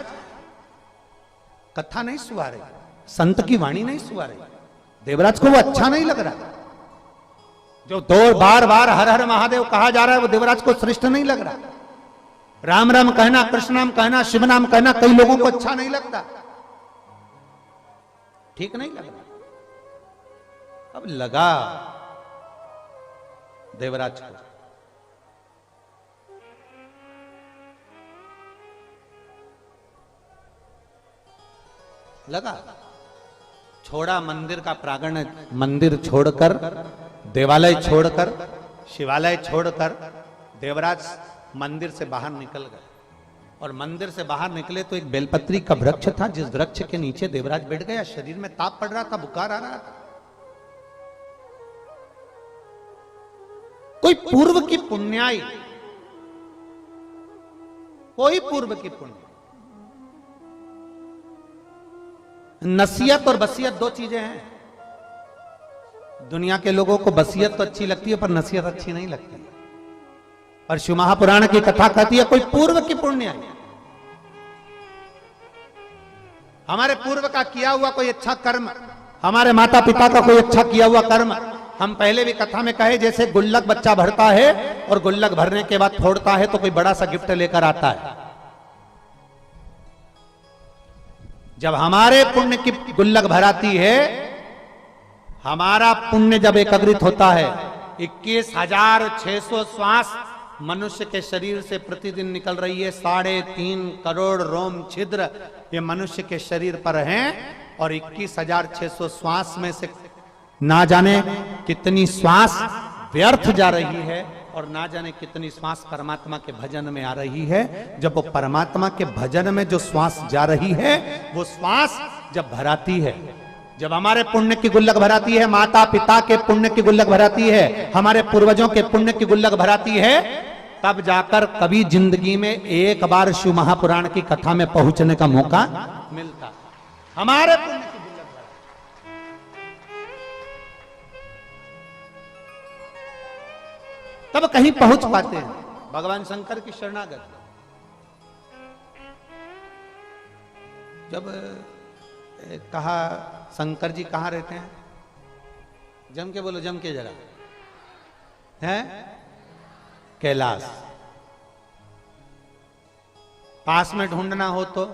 कथा नहीं सुहा रही, संत की वाणी नहीं सुहा रही। देवराज को वो अच्छा नहीं लग रहा। जो 2 बार हर हर महादेव कहा जा रहा है, वो देवराज को श्रेष्ठ नहीं लग रहा। राम राम कहना, कृष्ण नाम कहना, शिव नाम कहना कई लोगों को अच्छा नहीं लगता, ठीक नहीं लग रहा। अब लगा देवराज को, लगा, छोड़ा मंदिर का प्रांगण, मंदिर छोड़कर, देवालय छोड़कर, शिवालय छोड़कर देवराज मंदिर से बाहर निकल गए। और मंदिर से बाहर निकले तो एक बेलपत्री का वृक्ष था, जिस वृक्ष के नीचे देवराज बैठ गया। शरीर में ताप पड़ रहा था, बुखार आ रहा था। कोई पूर्व की पुण्याई, कोई पूर्व की पुण्य। नसीहत और बसीयत 2 चीजें हैं। दुनिया के लोगों को बसीयत तो अच्छी लगती है, पर नसीहत अच्छी नहीं लगती। और शिव महापुराण की कथा कहती है, कोई पूर्व की पुण्य है, हमारे पूर्व का किया हुआ कोई अच्छा कर्म, हमारे माता पिता का कोई अच्छा किया हुआ कर्म। हम पहले भी कथा में कहे, जैसे गुल्लक बच्चा भरता है और गुल्लक भरने के बाद फोड़ता है तो कोई बड़ा सा गिफ्ट लेकर आता है। जब हमारे पुण्य की गुल्लक भराती है, हमारा पुण्य जब एकत्रित होता है, 21,600 श्वास मनुष्य के शरीर से प्रतिदिन निकल रही है। 3.5 करोड़ रोम छिद्र ये मनुष्य के शरीर पर हैं, और 21,600 श्वास में से ना जाने कितनी श्वास व्यर्थ जा रही है, और ना जाने कितनी श्वास परमात्मा के भजन में आ रही है। जब वो परमात्मा के भजन में जो श्वास जा रही है, वो श्वास जब भराती है, जब हमारे पुण्य की गुल्लक भराती है, माता पिता के पुण्य की गुल्लक भराती है, हमारे पूर्वजों के पुण्य की गुल्लक भराती है, तब जाकर कभी जिंदगी में एक बार शिव महापुराण की कथा में पहुंचने का मौका मिलता। हमारे पुण्य की गुल्लक भराती, तब कहीं पहुंच पाते हैं। भगवान शंकर की शरणागत, जब कहा शंकर जी कहाँ रहते हैं, जम के बोलो, जम के जरा, हैं कैलाश। पास में ढूंढना हो तो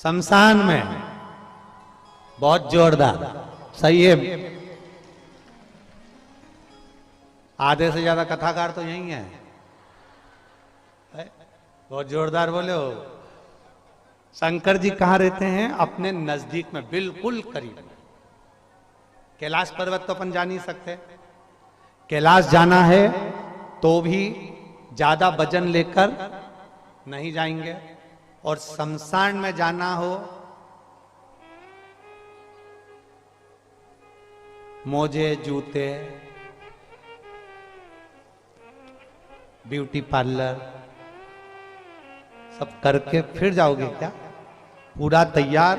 शमशान में, बहुत जोरदार, सही है। आधे से ज्यादा कथाकार तो यही है। बहुत जोरदार बोले हो, शंकर जी कहाँ रहते हैं? अपने नजदीक में, बिल्कुल करीब। कैलाश पर्वत तो अपन जा नहीं सकते, कैलाश जाना है तो भी ज्यादा वजन लेकर नहीं जाएंगे, और शमशान में जाना हो मोजे, जूते, ब्यूटी पार्लर सब करके फिर जाओगे क्या? पूरा तैयार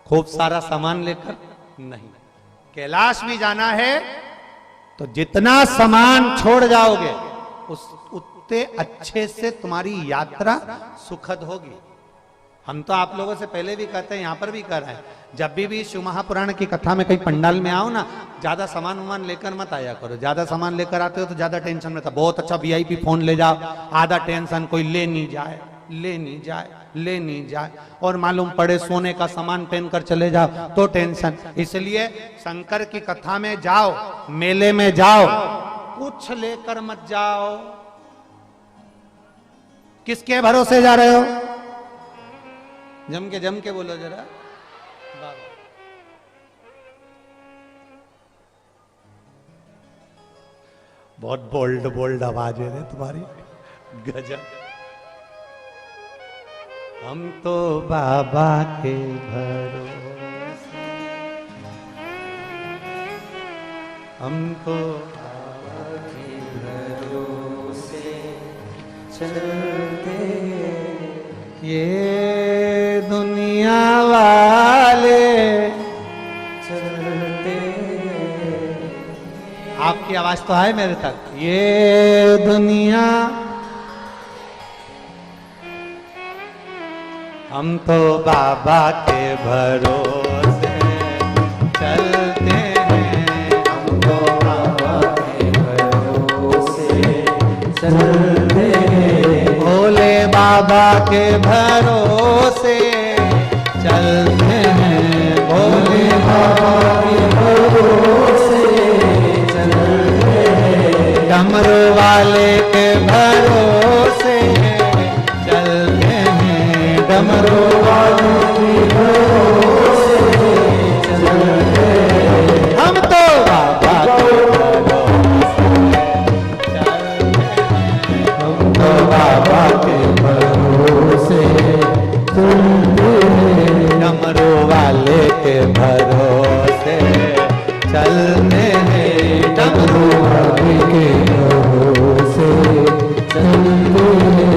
खूब सारा सामान लेकर? नहीं। कैलाश भी जाना है तो जितना सामान छोड़ जाओगे उतने अच्छे से तुम्हारी यात्रा सुखद होगी। हम तो आप लोगों से पहले भी कहते हैं, यहां पर भी कर रहे हैं, जब भी शिव महापुराण की कथा में कहीं पंडाल में आओ ना, ज्यादा सामान वामान लेकर मत आया करो। ज्यादा सामान लेकर आते हो तो ज्यादा टेंशन में था। बहुत अच्छा वीआईपी फोन ले जाओ, आधा टेंशन कोई ले नहीं जाए, ले नहीं जाए, ले नहीं जाए, और मालूम पड़े सोने का सामान पहनकर चले जाओ तो टेंशन। इसलिए शंकर की कथा में जाओ, मेले में जाओ, कुछ लेकर मत जाओ। किसके भरोसे जा रहे हो? जम के बोलो जरा। बहुत बोल्ड बोल्ड आवाज है तुम्हारी, गजब। हम तो बाबा के भरोसे, हम तो बाबा के भरोसे चलते, ये दुनिया वाले चलते। आपकी आवाज तो है मेरे तक। ये दुनिया, हम तो बाबा के भरोसे चलते हैं, हम तो बाबा के भरोसे चलते हैं, भोले बाबा के भरोसे चलते हैं, भोले बाबा के भरोसे चलते हैं, डमरू वाले के भरोसे चलते हैं, डमरू वाले के भरोसे चलते हैं, हम तो बाबा के भरोसे चलते हैं, हम तो बाबा के भरोसे चलते हैं, डमरू वाले के भरोसे चलते हैं, डमरू वाले के भरोसे चलते हैं।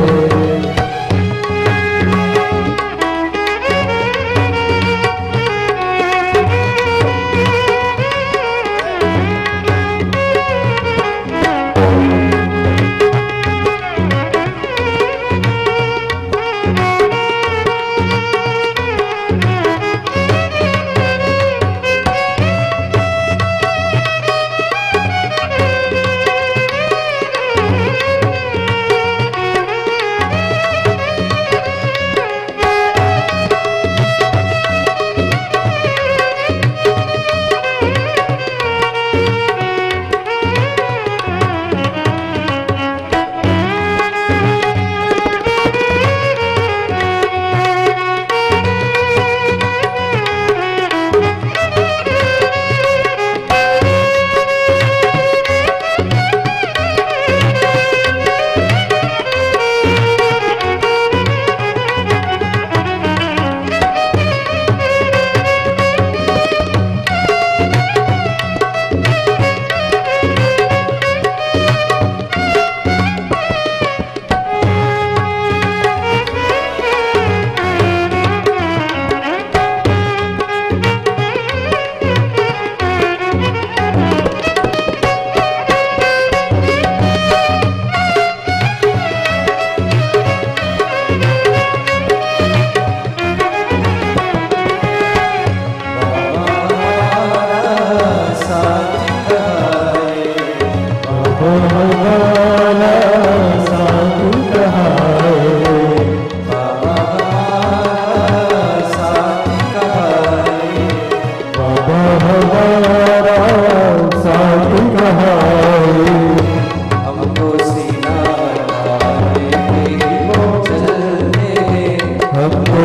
हमको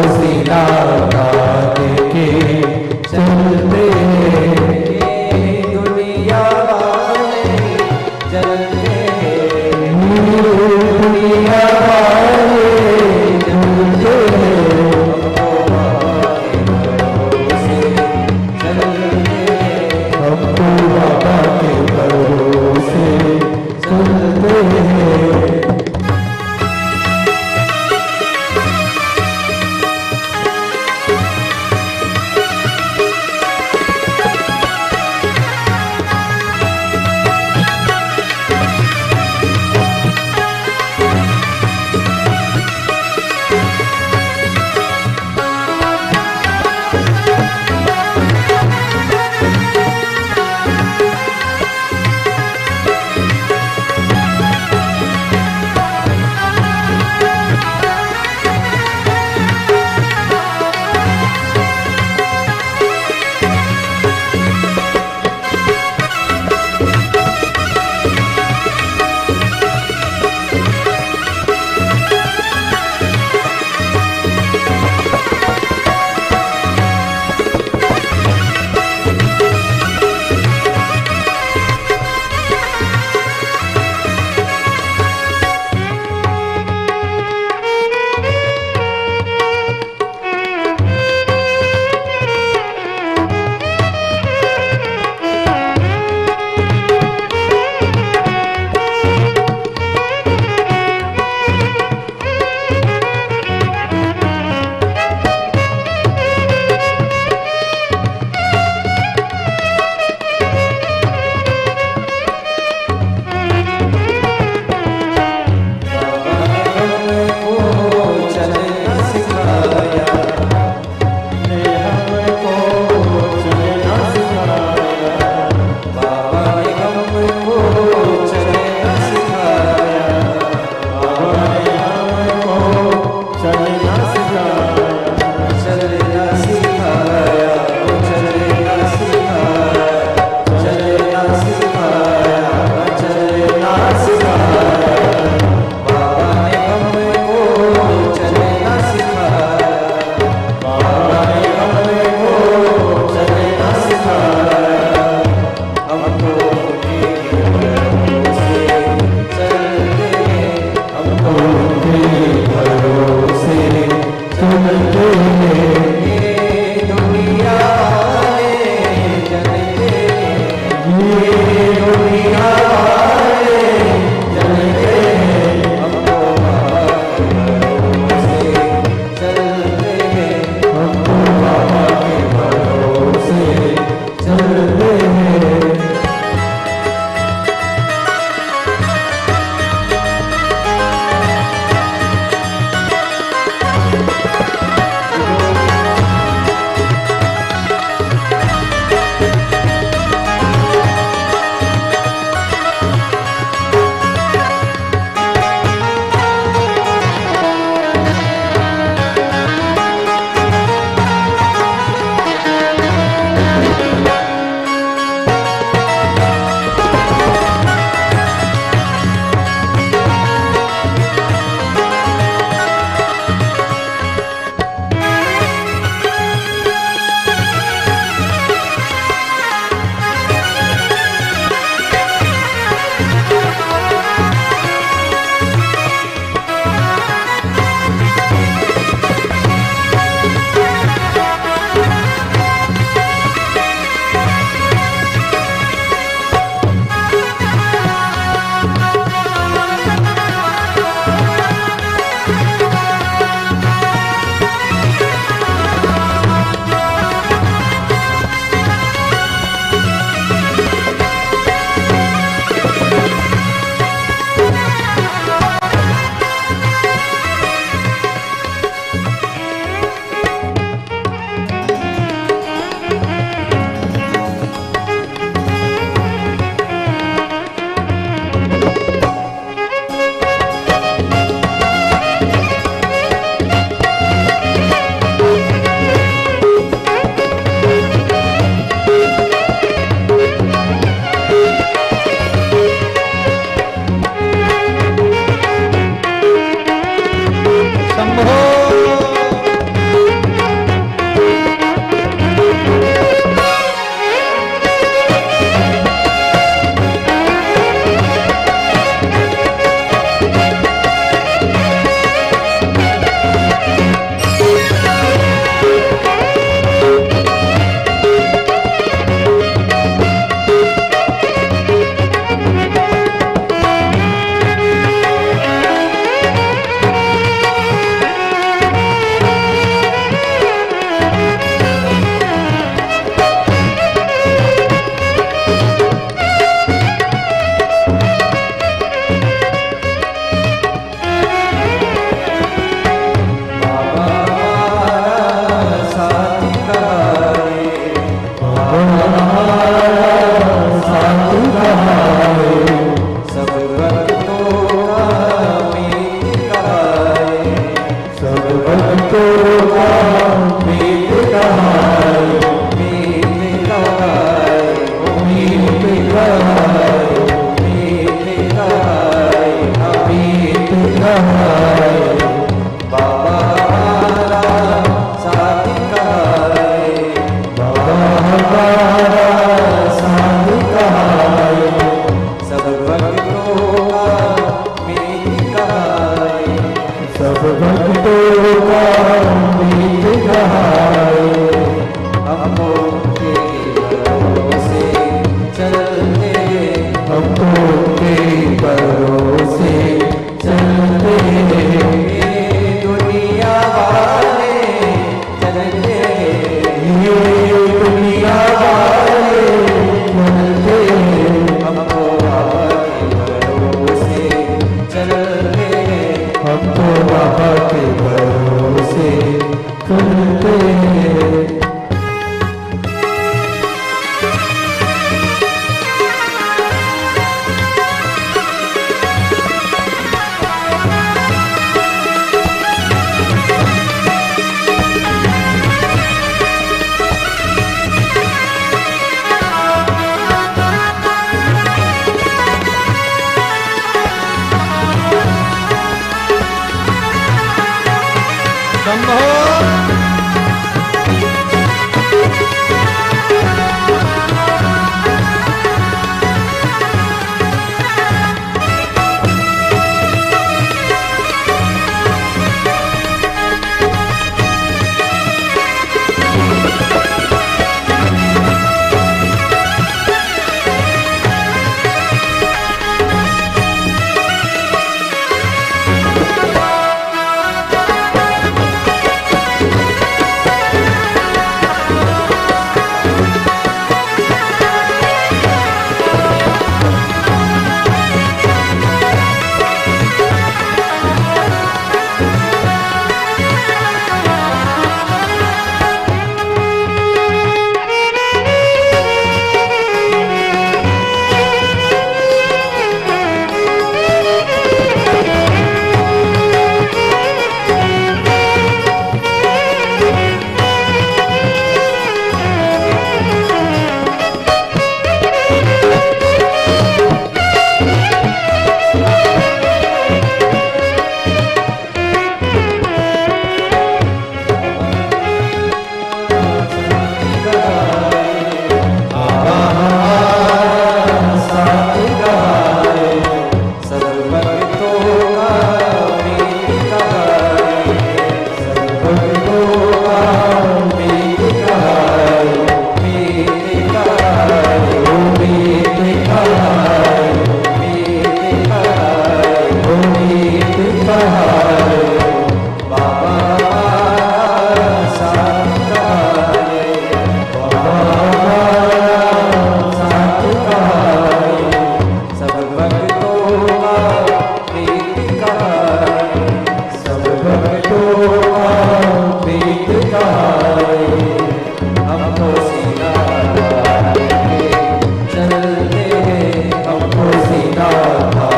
सीधा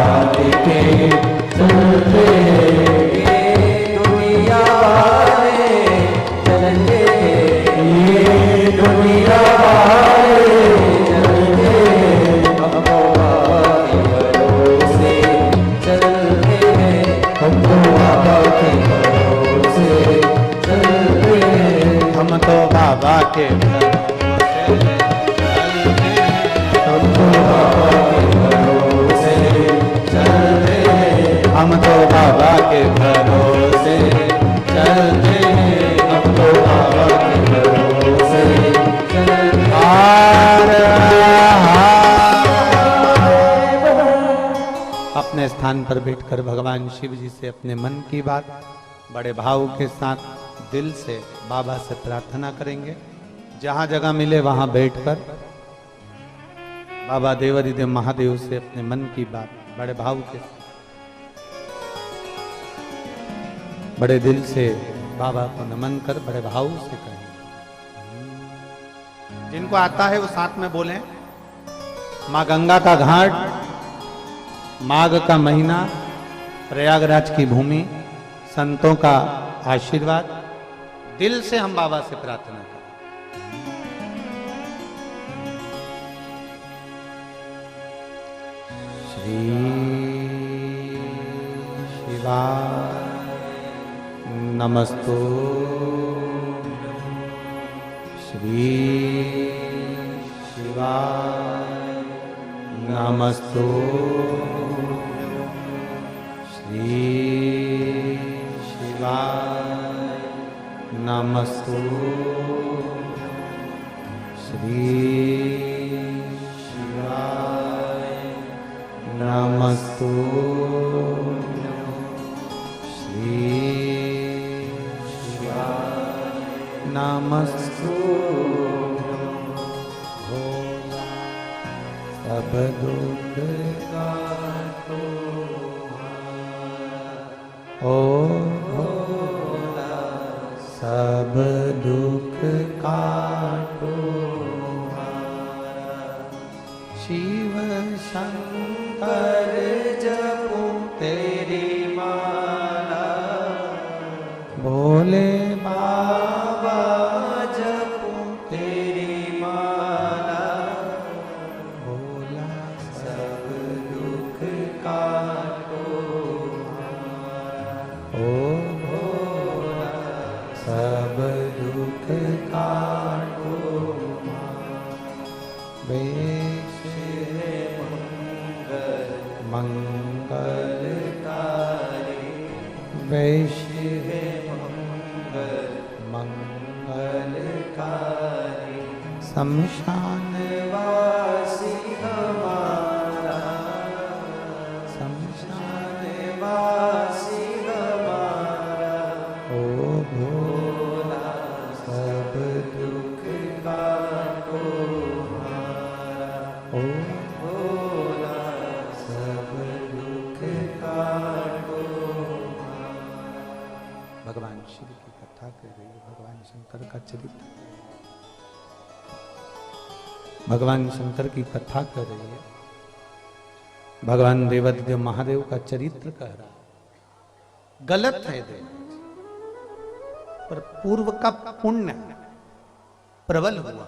के हम तो बाबा के भरोसे चलते हैं, हम तो बाबा के भरोसे अपने स्थान पर बैठकर भगवान शिव जी से अपने मन की बात बड़े भाव के साथ दिल से बाबा से प्रार्थना करेंगे। जहां जगह मिले वहां बैठकर बाबा देवाधिदेव महादेव से अपने मन की बात बड़े भाव के बड़े दिल से बाबा को नमन कर बड़े भाव से कहें। जिनको आता है वो साथ में बोलें। माँ गंगा का घाट, माघ का महीना, प्रयागराज की भूमि, संतों का आशीर्वाद, दिल से हम बाबा से प्रार्थना करें। श्री शिवाय नमस्तु, श्री शिवाय नमस्तु, श्री शिवाय नमस्तु, श्री शिवाय नमस्तु, श्री नमस्तु। भोला सब दुख काटो, ओ भोला सब दुख काटो, शिव शंकर जपो तेरी माला, भोले बाबा जपो तेरी माला, भोला सब दुख काटो, ओ भोला सब दुख काटो, वैश मंगलकारी, वैश मंगलकारी, शमशान वासी हमारा, शमशान वासी हमारा, ओ भोला सब दुख काटो हमारा, ओ भोला सब दुख काटो हमारा। भगवान शिव की कथा कर रही है, भगवान शंकर का चरित्र, भगवान शंकर की कथा कर रही है, भगवान देवाधिदेव महादेव का चरित्र कह रहा है। गलत है देव, पर पूर्व का पुण्य प्रबल हुआ,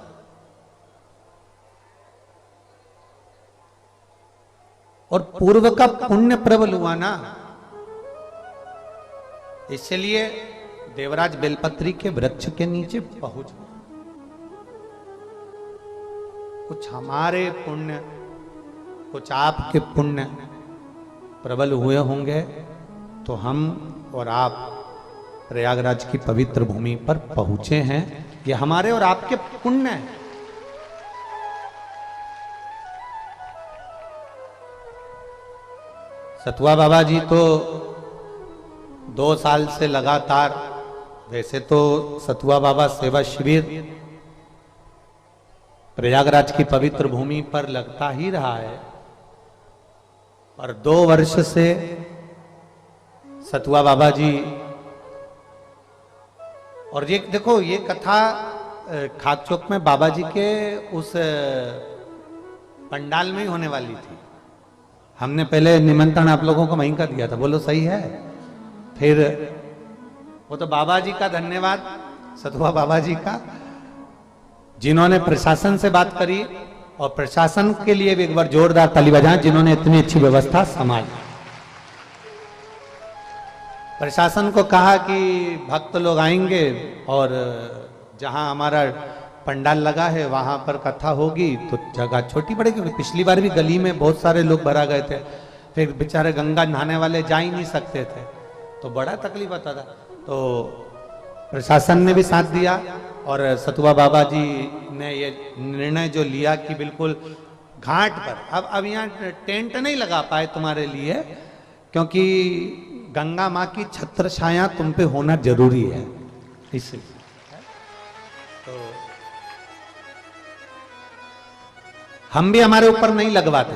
और पूर्व का पुण्य प्रबल हुआ ना, इसलिए देवराज बेलपत्री के वृक्ष के नीचे पहुंच गए। कुछ हमारे पुण्य, कुछ आपके पुण्य प्रबल हुए होंगे तो हम और आप प्रयागराज की पवित्र भूमि पर पहुंचे हैं। ये हमारे और आपके पुण्य है। सतुआ बाबा जी तो 2 साल से लगातार, वैसे तो सतुआ बाबा सेवा शिविर प्रयागराज की पवित्र भूमि पर लगता ही रहा है, और 2 वर्ष से सतुआ बाबा जी, और ये देखो ये कथा खाक चौक में बाबा जी के उस पंडाल में ही होने वाली थी। हमने पहले निमंत्रण आप लोगों को वहीं का दिया था, बोलो सही है। फिर वो तो बाबा जी का धन्यवाद, सतुआ बाबा जी का, जिन्होंने प्रशासन से बात करी, और प्रशासन के लिए भी एक बार जोरदार ताली बजाएं जिन्होंने इतनी अच्छी व्यवस्था संभाली। प्रशासन को कहा कि भक्त लोग आएंगे और जहां हमारा पंडाल लगा है, वहां पर कथा होगी तो जगह छोटी पड़ेगी। पिछली बार भी गली में बहुत सारे लोग भरा गए थे, फिर बेचारे गंगा नहाने वाले जा ही नहीं सकते थे, तो बड़ा तकलीफ आता था। तो प्रशासन ने भी साथ दिया और सतुआ बाबा जी ने ये निर्णय जो लिया कि बिल्कुल घाट पर, अब यहाँ टेंट नहीं लगा पाए तुम्हारे लिए, क्योंकि गंगा माँ की छत्र छाया तुम पे होना जरूरी है, इसलिए। तो हम भी हमारे ऊपर नहीं लगवाते,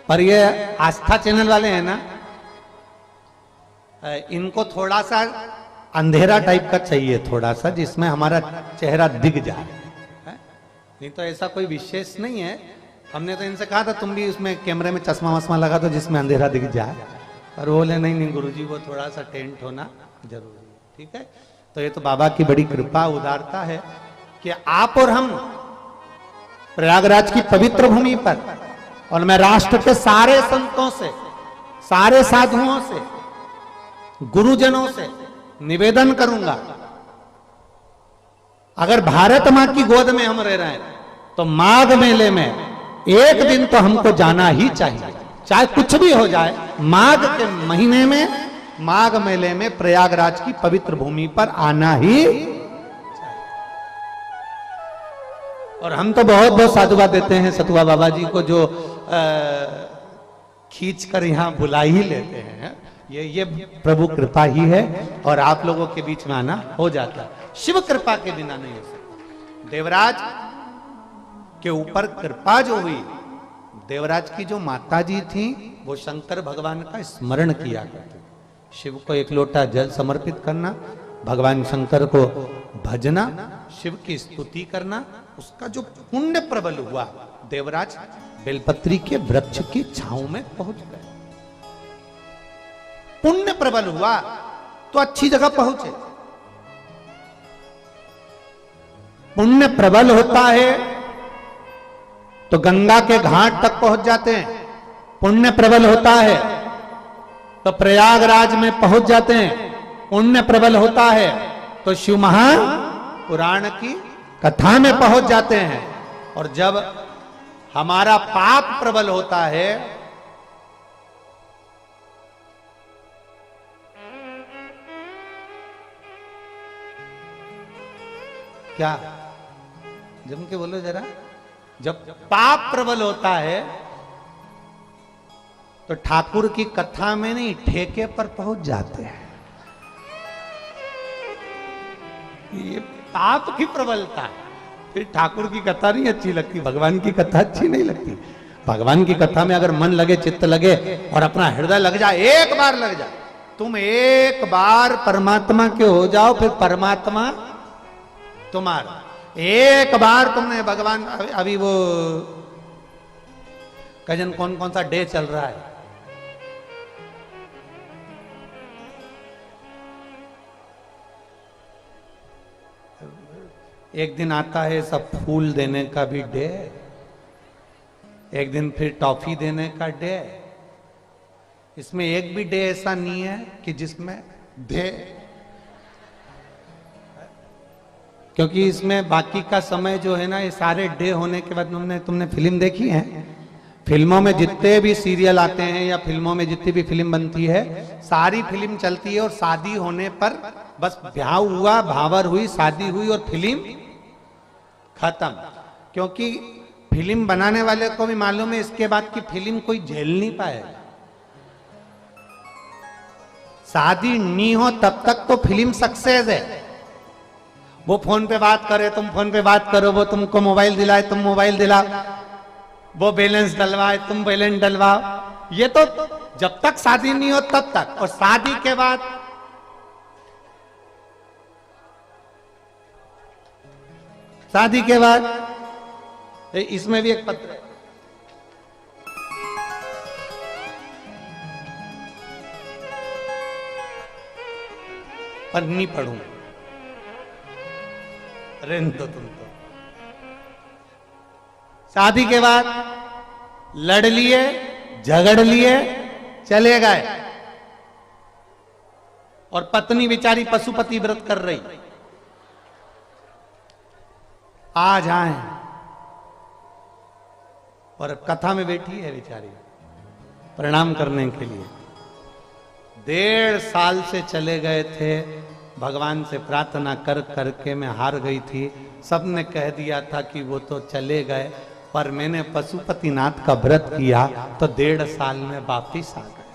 पर ये आस्था चैनल वाले हैं ना, इनको थोड़ा सा अंधेरा टाइप का चाहिए, थोड़ा सा जिसमें हमारा चेहरा दिख जाए, नहीं तो ऐसा कोई विशेष नहीं है। हमने तो इनसे कहा था तुम भी उसमें कैमरे में चश्मा वश्मा लगा दो जिसमें अंधेरा दिख जाए, पर वो बोले नहीं गुरुजी वो थोड़ा सा टेंट होना जरूरी है, ठीक है। तो ये तो बाबा की बड़ी कृपा उदारता है कि आप और हम प्रयागराज की पवित्र भूमि पर, और मैं राष्ट्र के सारे संतों से, सारे साधुओं से, गुरुजनों से निवेदन करूंगा, अगर भारत मां की गोद में हम रह रहे हैं तो माघ मेले में एक दिन तो हमको जाना ही चाहिए, चाहे कुछ भी हो जाए। माघ के महीने में, माघ मेले में प्रयागराज की पवित्र भूमि पर आना ही चाहिए। और हम तो बहुत बहुत साधुवाद देते हैं सतुआ बाबा जी को, जो खींच कर यहां बुला ही लेते हैं। ये प्रभु कृपा ही है, और आप लोगों के बीच में आना हो जाता है, शिव कृपा के बिना नहीं हो सकता। देवराज के ऊपर कृपा जो हुई, देवराज की जो माता जी थी वो शंकर भगवान का स्मरण किया करती, शिव को एक लोटा जल समर्पित करना, भगवान शंकर को भजना, शिव की स्तुति करना, उसका जो पुण्य प्रबल हुआ, देवराज बेलपत्री के वृक्ष की छांव में पहुंच गए। पुण्य प्रबल हुआ तो अच्छी जगह पहुंचे। पुण्य प्रबल होता है तो गंगा के घाट तक पहुंच जाते हैं, पुण्य प्रबल होता है तो प्रयागराज में पहुंच जाते हैं, पुण्य प्रबल होता है तो शिव महापुराण की कथा में पहुंच जाते हैं। और जब हमारा पाप प्रबल होता है क्या, जम के बोलो जरा, जब पाप प्रबल होता है तो ठाकुर की कथा में नहीं ठेके पर पहुंच जाते हैं। ये पाप की प्रबलता है, फिर ठाकुर की कथा नहीं अच्छी लगती, भगवान की कथा अच्छी नहीं लगती। भगवान की कथा में अगर मन लगे, चित्त लगे और अपना हृदय लग जाए, एक बार लग जाए, तुम एक बार परमात्मा के हो जाओ, फिर परमात्मा तुम्हारा। एक बार तुमने भगवान, अभी वो कजन कौन सा डे चल रहा है, एक दिन आता है सब फूल देने का भी डे, एक दिन फिर टॉफी देने का डे। इसमें एक भी डे ऐसा नहीं है कि जिसमें दे, क्योंकि इसमें बाकी का समय जो है ना, ये सारे डे होने के बाद तुमने फिल्म देखी है, फिल्मों में जितने भी सीरियल आते हैं या फिल्मों में जितनी भी फिल्म बनती है, सारी फिल्म चलती है और शादी होने पर बस ब्याह हुआ, भावर हुई, शादी हुई और फिल्म खत्म। क्योंकि फिल्म बनाने वाले को भी मालूम है इसके बाद की फिल्म कोई झेल नहीं पाएगा। शादी नहीं हो तब तक तो फिल्म सक्सेस है। वो फोन पे बात करे, तुम फोन पे बात करो, वो तुमको मोबाइल दिलाए, तुम मोबाइल दिलाओ, वो बैलेंस डलवाए, तुम बैलेंस डलवाओ, ये तो जब तक शादी नहीं हो तब तक। और शादी के बाद इसमें भी एक पत्र है, पर नहीं पढ़ूंगा, रहने दो तुम तो। शादी के बाद लड़ लिए, झगड़ लिए, चले गए, और पत्नी बेचारी पशुपति व्रत कर रही, आ जाएं। और कथा में बैठी है बेचारी प्रणाम करने के लिए। 1.5 साल से चले गए थे, भगवान से प्रार्थना कर करके मैं हार गई थी। सबने कह दिया था कि वो तो चले गए, पर मैंने पशुपतिनाथ का व्रत किया तो 1.5 साल में वापिस आ गए।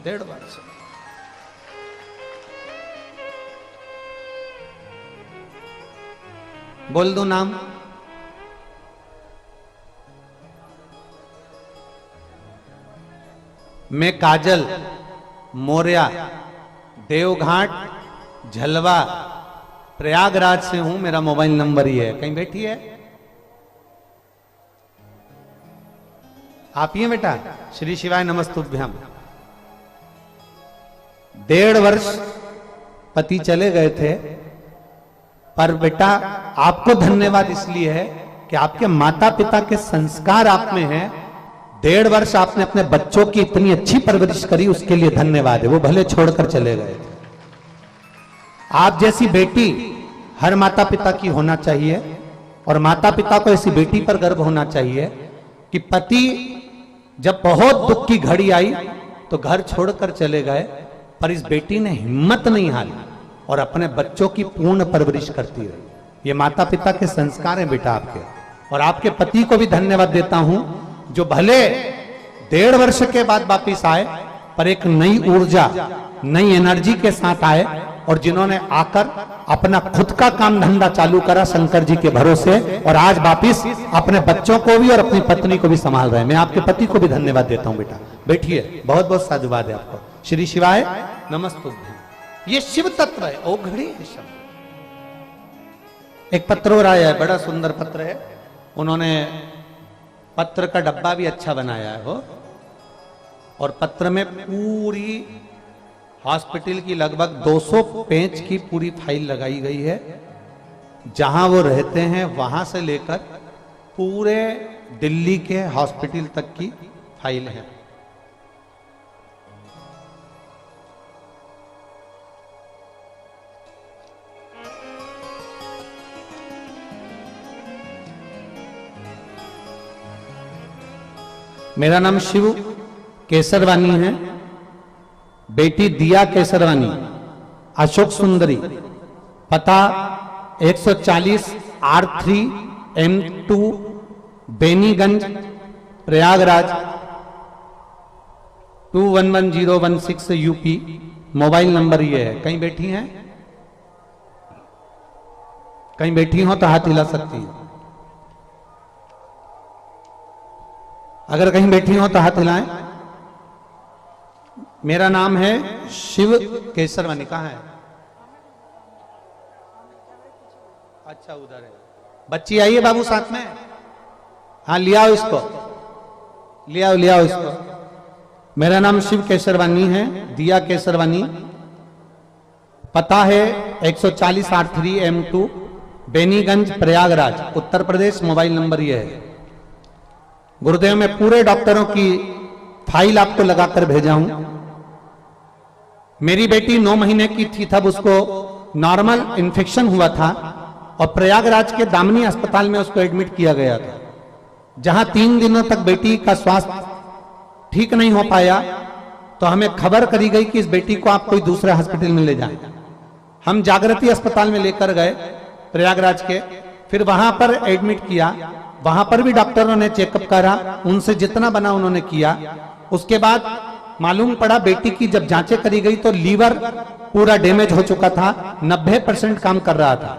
1.5 वर्ष। बोल दो नाम। मैं काजल मौर्या, देवघाट झलवा प्रयागराज से हूं। मेरा मोबाइल नंबर ही है। कहीं बैठी है आप ही हैं बेटा? श्री शिवाय नमस्तुभ्यम। 1.5 वर्ष पति चले गए थे, पर बेटा आपको धन्यवाद इसलिए है कि आपके माता पिता के संस्कार आप में हैं। 1.5 वर्ष आपने अपने बच्चों की इतनी अच्छी परवरिश करी, उसके लिए धन्यवाद है। वो भले छोड़कर चले गए थे। आप जैसी बेटी हर माता पिता की होना चाहिए, और माता पिता को ऐसी बेटी पर गर्व होना चाहिए कि पति जब बहुत दुख की घड़ी आई तो घर छोड़कर चले गए, पर इस बेटी ने हिम्मत नहीं हारी और अपने बच्चों की पूर्ण परवरिश करती रही। ये माता पिता के संस्कार हैं बेटा आपके। और आपके पति को भी धन्यवाद देता हूं, जो भले 1.5 वर्ष के बाद वापिस आए, पर एक नई ऊर्जा नई एनर्जी के साथ आए, और जिन्होंने आकर अपना खुद का काम धंधा चालू करा शंकर जी के भरोसे, और आज वापिस अपने बच्चों को भी और अपनी पत्नी को भी संभाल रहे हैं। मैं आपके पति को भी धन्यवाद देता हूं बेटा। बैठिए, बहुत बहुत साधुवाद है आपको। श्री शिवाय नमस्तुभ्यम। ये शिव तत्व है, ओघड़ी है शब्द। एक पत्र और आया है, बड़ा सुंदर पत्र है। उन्होंने पत्र का डब्बा भी अच्छा बनाया है वो, और पत्र में पूरी हॉस्पिटल की लगभग 200 पेज की पूरी फाइल लगाई गई है। जहां वो रहते हैं वहां से लेकर पूरे दिल्ली के हॉस्पिटल तक की फाइल है। मेरा नाम शिव केसरवानी है, बेटी दिया केसरवानी, अशोक सुंदरी, पता 140 R3 M2 Beniganj Prayagraj 211016 UP. Mobile number ये है। कहीं बैठी हैं? कहीं बैठी हो तो हाथ हिला सकती है। अगर कहीं बैठी हो तो हाथ हिलाएं। मेरा नाम है शिव केसरवानी। कहाँ है? अच्छा उधर है। बच्ची आई है बाबू साथ में? हाँ ले आओ इसको, ले आओ इसको। मेरा नाम शिव केसरवानी है, दिया केसरवानी, पता है 140 R3 M2 Beniganj Prayagraj Uttar Pradesh. Mobile number ये है। गुरुदेव मैं पूरे डॉक्टरों की फाइल आपको लगाकर भेजा हूं। मेरी बेटी 9 महीने की थी तब उसको नॉर्मल इन्फेक्शन हुआ था, और प्रयागराज के दामिनी अस्पताल में उसको एडमिट किया गया था, जहां 3 दिनों तक बेटी का स्वास्थ्य ठीक नहीं हो पाया। तो हमें खबर करी गई कि इस बेटी को आप कोई दूसरे हॉस्पिटल में ले जाएं। हम जागृति अस्पताल में लेकर गए प्रयागराज के, फिर वहां पर एडमिट किया। वहां पर भी डॉक्टरों ने चेकअप करा, उनसे जितना बना उन्होंने किया। उसके बाद मालूम पड़ा बेटी की जब जांचें करी गई तो लीवर पूरा डैमेज हो चुका था, 90% काम कर रहा था।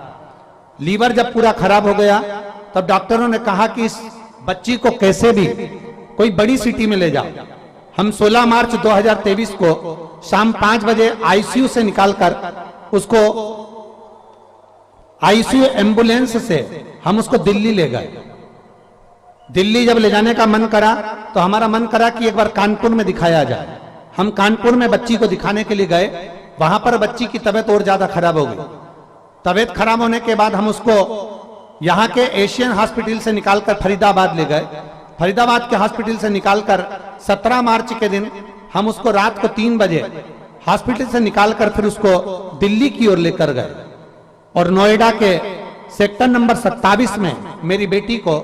लीवर जब पूरा खराब हो गया तब डॉक्टरों ने कहा कि इस बच्ची को कैसे भी कोई बड़ी सिटी में ले जाओ। हम 16 मार्च 2023 को शाम 5 बजे आईसीयू से निकालकर उसको आईसीयू एम्बुलेंस से हम उसको दिल्ली ले गए। दिल्ली जब ले जाने का मन करा तो हमारा मन करा कि एक बार कानपुर में दिखाया जाए। हम कानपुर में बच्ची को दिखाने के लिए गए। वहां पर बच्ची की तबीयत और ज्यादा खराब हो गई। तबीयत खराब होने के बाद हम उसको यहाँ के एशियन हॉस्पिटल से निकालकर फरीदाबाद ले गए। फरीदाबाद के हॉस्पिटल से निकालकर 17 मार्च के दिन हम उसको रात को 3 बजे हॉस्पिटल से निकालकर फिर उसको दिल्ली की ओर लेकर गए, और नोएडा के सेक्टर नंबर 27 में मेरी बेटी को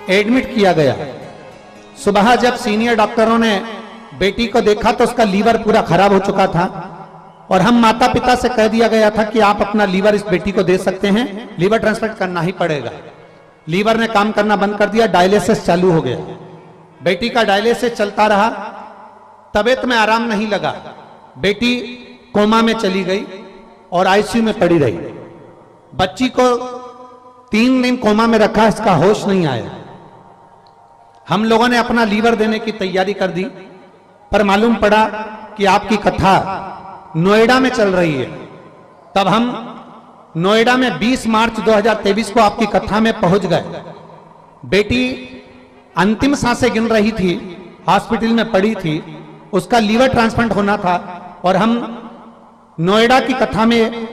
एडमिट किया गया। सुबह जब सीनियर डॉक्टरों ने बेटी को देखा तो उसका लीवर पूरा खराब हो चुका था और हम माता पिता से कह दिया गया था कि आप अपना लीवर इस बेटी को दे सकते हैं, लीवर ट्रांसप्लांट करना ही पड़ेगा। लीवर ने काम करना बंद कर दिया, डायलिसिस चालू हो गया। बेटी का डायलिसिस चलता रहा, तबीयत में आराम नहीं लगा, बेटी कोमा में चली गई और आईसीयू में पड़ी रही। बच्ची को 3 दिन कोमा में रखा, इसका होश नहीं आया। हम लोगों ने अपना लीवर देने की तैयारी कर दी, पर मालूम पड़ा कि आपकी कथा नोएडा में चल रही है। तब हम नोएडा में 20 मार्च 2023 को आपकी कथा में पहुंच गए। बेटी अंतिम सांसें गिन रही थी, हॉस्पिटल में पड़ी थी, उसका लीवर ट्रांसप्लांट होना था और हम नोएडा की कथा में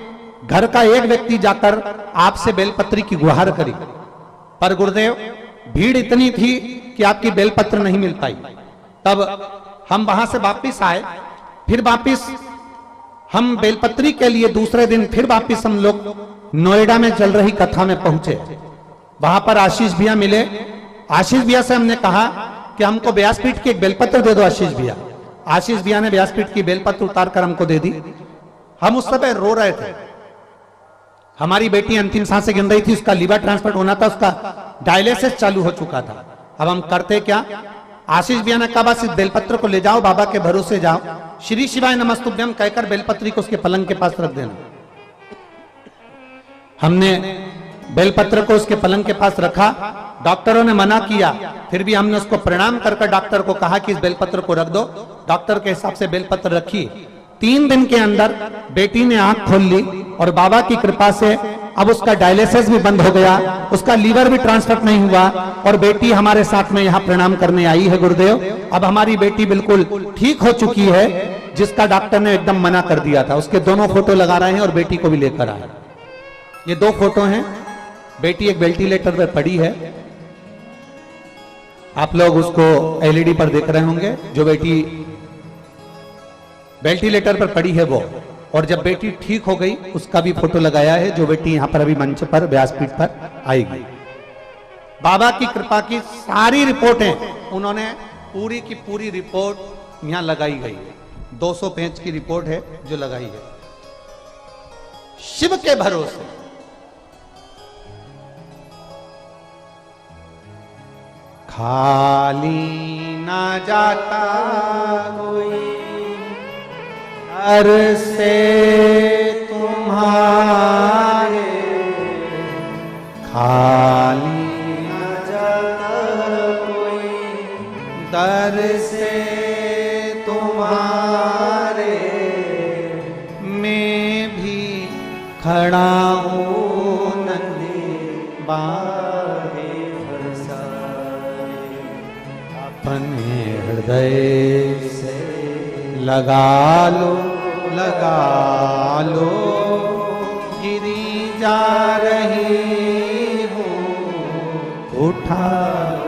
घर का एक व्यक्ति जाकर आपसे बेलपत्री की गुहार करी, पर गुरुदेव भीड़ इतनी थी कि आपकी बेलपत्र नहीं मिल पाई। तब हम वहां से वापिस आए, फिर वापिस हम बेलपत्री के लिए दूसरे दिन फिर वापिस हम लोग नोएडा में चल रही कथा में पहुंचे। वहां पर आशीष भैया मिले। आशीष भैया से हमने कहा कि हमको व्यासपीठ की एक बेलपत्र दे दो आशीष भैया। आशीष भैया ने व्यासपीठ की बेलपत्र उतार कर हमको दे दी। हम उस समय रो रहे थे, हमारी बेटी अंतिम सांसें गिन रही थी, उसका लीवर ट्रांसप्लांट होना था, उसका डायलिसिस चालू हो चुका था। अब हम करते क्या? आशीष भैया ने कहा बस इस बेलपत्र को ले जाओ, बाबा के भरोसे जाओ, श्री शिवाय नमस्तुभ्यम कहकर बेलपत्री को उसके पलंग के पास रख देना। हमने बेलपत्र को उसके पलंग के पास रखा। डॉक्टरों ने मना किया, फिर भी हमने उसको प्रणाम करके डॉक्टर को कहा कि इस बेलपत्र को रख दो। डॉक्टर के हिसाब से बेलपत्र रखी। 3 दिन के अंदर बेटी ने आंख खोल ली और बाबा की कृपा से अब उसका डायलिसिस भी बंद हो गया, उसका लीवर भी ट्रांसफर नहीं हुआ और बेटी हमारे साथ में यहाँ प्रणाम करने आई है। गुरुदेव अब हमारी बेटी बिल्कुल ठीक हो चुकी है, जिसका डॉक्टर ने एकदम मना कर दिया था। उसके दोनों फोटो लगा रहे हैं और बेटी को भी लेकर आए। ये 2 फोटो हैं। बेटी एक वेंटिलेटर पर पड़ी है, आप लोग उसको एलईडी पर देख रहे होंगे। जो बेटी वेंटिलेटर पर पड़ी है वो, और जब बेटी ठीक हो गई उसका भी फोटो लगाया है, जो बेटी यहां पर अभी मंच पर व्यासपीठ पर आएगी। बाबा की कृपा की सारी रिपोर्टें उन्होंने पूरी की पूरी रिपोर्ट यहां लगाई गई है। 200 पेज की रिपोर्ट है जो लगाई है। शिव के भरोसे खाली ना जाता कोई घर से तुम्हारे, खाली ना जाता कोई दर से तुम्हारे, मैं भी खड़ा हूँ नंगे बाहे फरसाए, अपने हृदय से लगा लो गिरी जा रही हूँ उठा लो।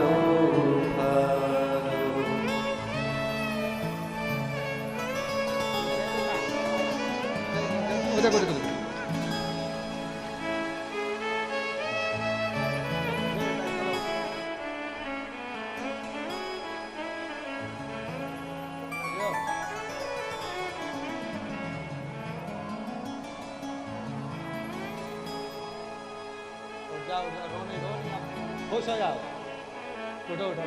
खुश हो जाओ, उठो उठो।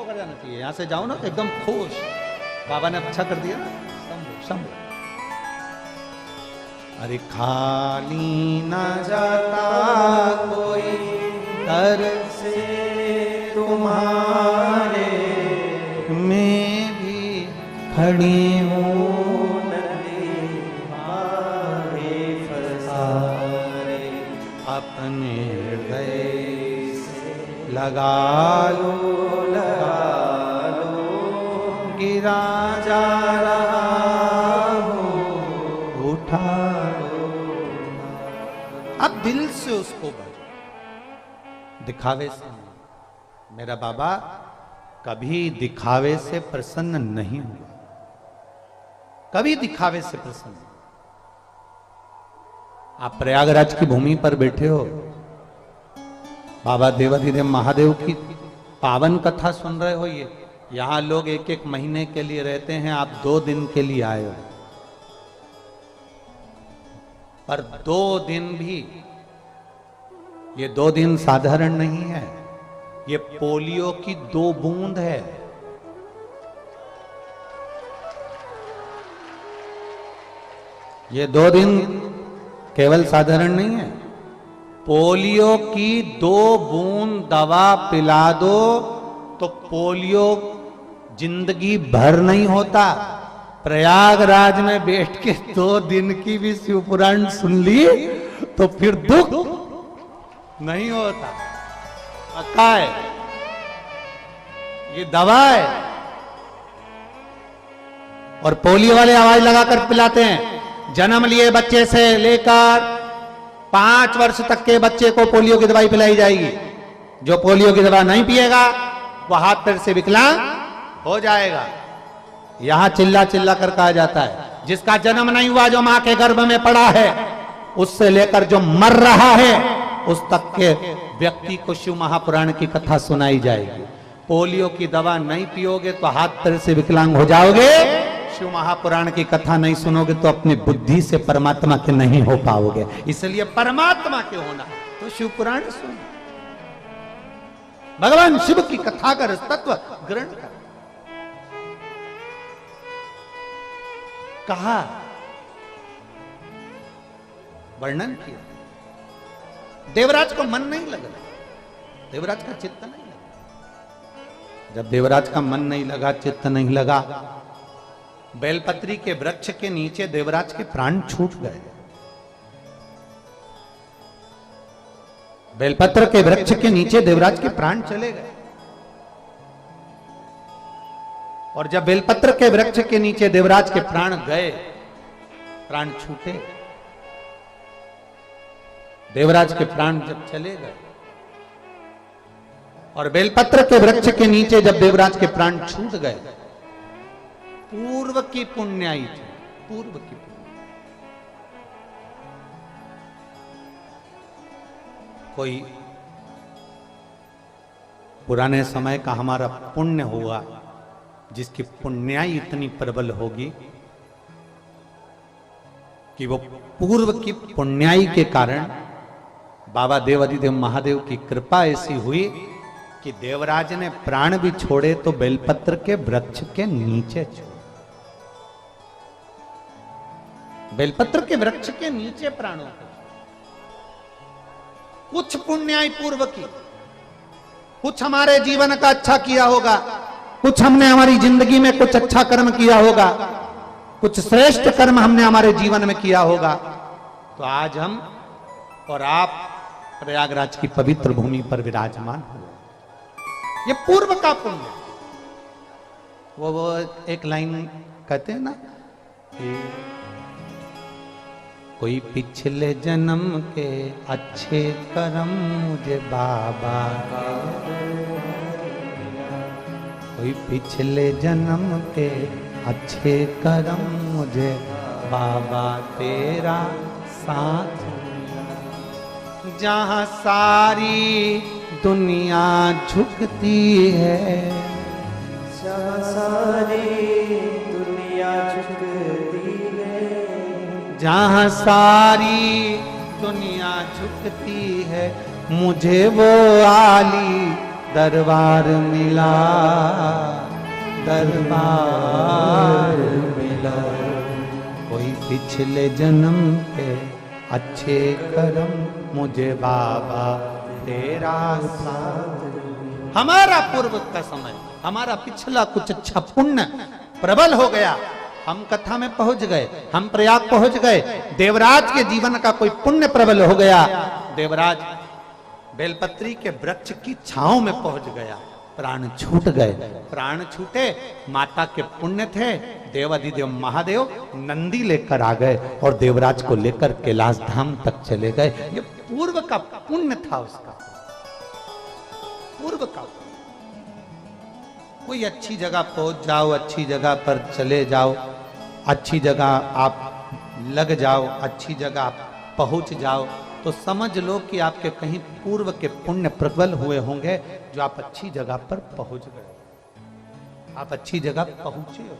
जाना चाहिए, यहां से जाओ ना तो एकदम खुश। बाबा ने अच्छा कर दिया। समझो अरे खाली ना जाता कोई घर से तुम्हारे, मैं भी खड़ी अपने हृदय से लगा लो गिरा जा रहा हो उठा लो। अब दिल से उसको बजाओ, दिखावे से नहीं। मेरा बाबा कभी दिखावे से प्रसन्न नहीं हुआ, कभी दिखावे से प्रसन्न। आप प्रयागराज की भूमि पर बैठे हो, बाबा देवाधिदेव महादेव की पावन कथा सुन रहे हो। ये यहां लोग एक एक महीने के लिए रहते हैं, आप 2 दिन के लिए आए हो। पर 2 दिन भी, ये 2 दिन साधारण नहीं है, ये पोलियो की 2 बूंद है। ये 2 दिन केवल साधारण नहीं है, पोलियो की 2 बूंद दवा पिला दो तो पोलियो जिंदगी भर नहीं होता। प्रयागराज में बैठ के 2 दिन की भी शिव पुराण सुन ली तो फिर दुख नहीं होता। पक्का है, ये दवा है। और पोलियो वाले आवाज लगाकर पिलाते हैं। जन्म लिए बच्चे से लेकर 5 वर्ष तक के बच्चे को पोलियो की दवाई पिलाई जाएगी। जो पोलियो की दवा नहीं पिएगा वो हाथ पैर से विकलांग हो जाएगा। यहां चिल्ला चिल्ला कर कहा जाता है, जिसका जन्म नहीं हुआ, जो मां के गर्भ में पड़ा है, उससे लेकर जो मर रहा है उस तक के व्यक्ति को शिव महापुराण की कथा सुनाई जाएगी। पोलियो की दवा नहीं पियोगे तो हाथ पैर से विकलांग हो जाओगे। शिव महापुराण की कथा नहीं सुनोगे तो अपनी बुद्धि से परमात्मा के नहीं हो पाओगे। इसलिए परमात्मा के होना तो शिव पुराण सुनो, भगवान शिव की कथा का तत्व ग्रहण कर। कहा, वर्णन किया। देवराज को मन नहीं लग रहा, देवराज का चित्त नहीं लगा। जब देवराज का मन नहीं लगा, चित्त नहीं लगा, बेलपत्री के वृक्ष के नीचे देवराज के प्राण छूट गए। बेलपत्र के वृक्ष के नीचे देवराज के प्राण चले गए। और जब बेलपत्र के वृक्ष के नीचे देवराज के प्राण गए, प्राण छूटे, देवराज के प्राण जब चले गए और बेलपत्र के वृक्ष के नीचे जब देवराज के प्राण छूट गए, पूर्व की पुण्याई थी, पूर्व की कोई पुराने समय का हमारा पुण्य हुआ, जिसकी पुण्याई इतनी प्रबल होगी कि वो पूर्व की पुण्याई के कारण बाबा देवाधिदेव महादेव की कृपा ऐसी हुई कि देवराज ने प्राण भी छोड़े तो बेलपत्र के वृक्ष के नीचे छोड़े। बेलपत्र के वृक्ष के नीचे प्राणों को, कुछ पुण्याई पूर्व की, कुछ हमारे जीवन का अच्छा किया होगा, कुछ हमने हमारी जिंदगी में कुछ अच्छा कर्म किया होगा, कुछ श्रेष्ठ कर्म हमने हमारे जीवन में किया होगा, तो आज हम और आप प्रयागराज की पवित्र भूमि पर विराजमान हुए। ये पूर्व का पुण्य। वो एक लाइन कहते हैं ना, कोई पिछले जन्म के अच्छे कर्म मुझे बाबा, कोई पिछले जन्म के अच्छे कर्म मुझे बाबा तेरा साथ, जहाँ सारी दुनिया झुकती है, जहाँ सारी दुनिया झुकती है, जहाँ सारी दुनिया झुकती है, मुझे वो आली दरबार मिला, दरबार मिला। कोई पिछले जन्म के अच्छे कर्म मुझे बाबा तेरा साथ। हमारा पूर्व का समय, हमारा पिछला कुछ अच्छा पुण्य प्रबल हो गया, हम कथा में पहुंच गए, हम प्रयाग पहुंच गए, देवराज के जीवन का कोई पुण्य प्रबल हो गया, देवराज बेलपत्री के वृक्ष की छांव में पहुंच गया, प्राण छूट गए। प्राण छूटे, माता के पुण्य थे, देवाधिदेव महादेव नंदी लेकर आ गए और देवराज को लेकर कैलाश धाम तक चले गए। ये पूर्व का पुण्य था उसका, पूर्व का। कोई अच्छी जगह पहुंच जाओ, अच्छी जगह पर चले जाओ, अच्छी जगह आप लग जाओ, अच्छी जगह आप पहुंच जाओ, तो समझ लो कि आपके कहीं पूर्व के पुण्य प्रबल हुए होंगे जो आप अच्छी जगह पर पहुंच गए, आप अच्छी जगह पहुंचे हो।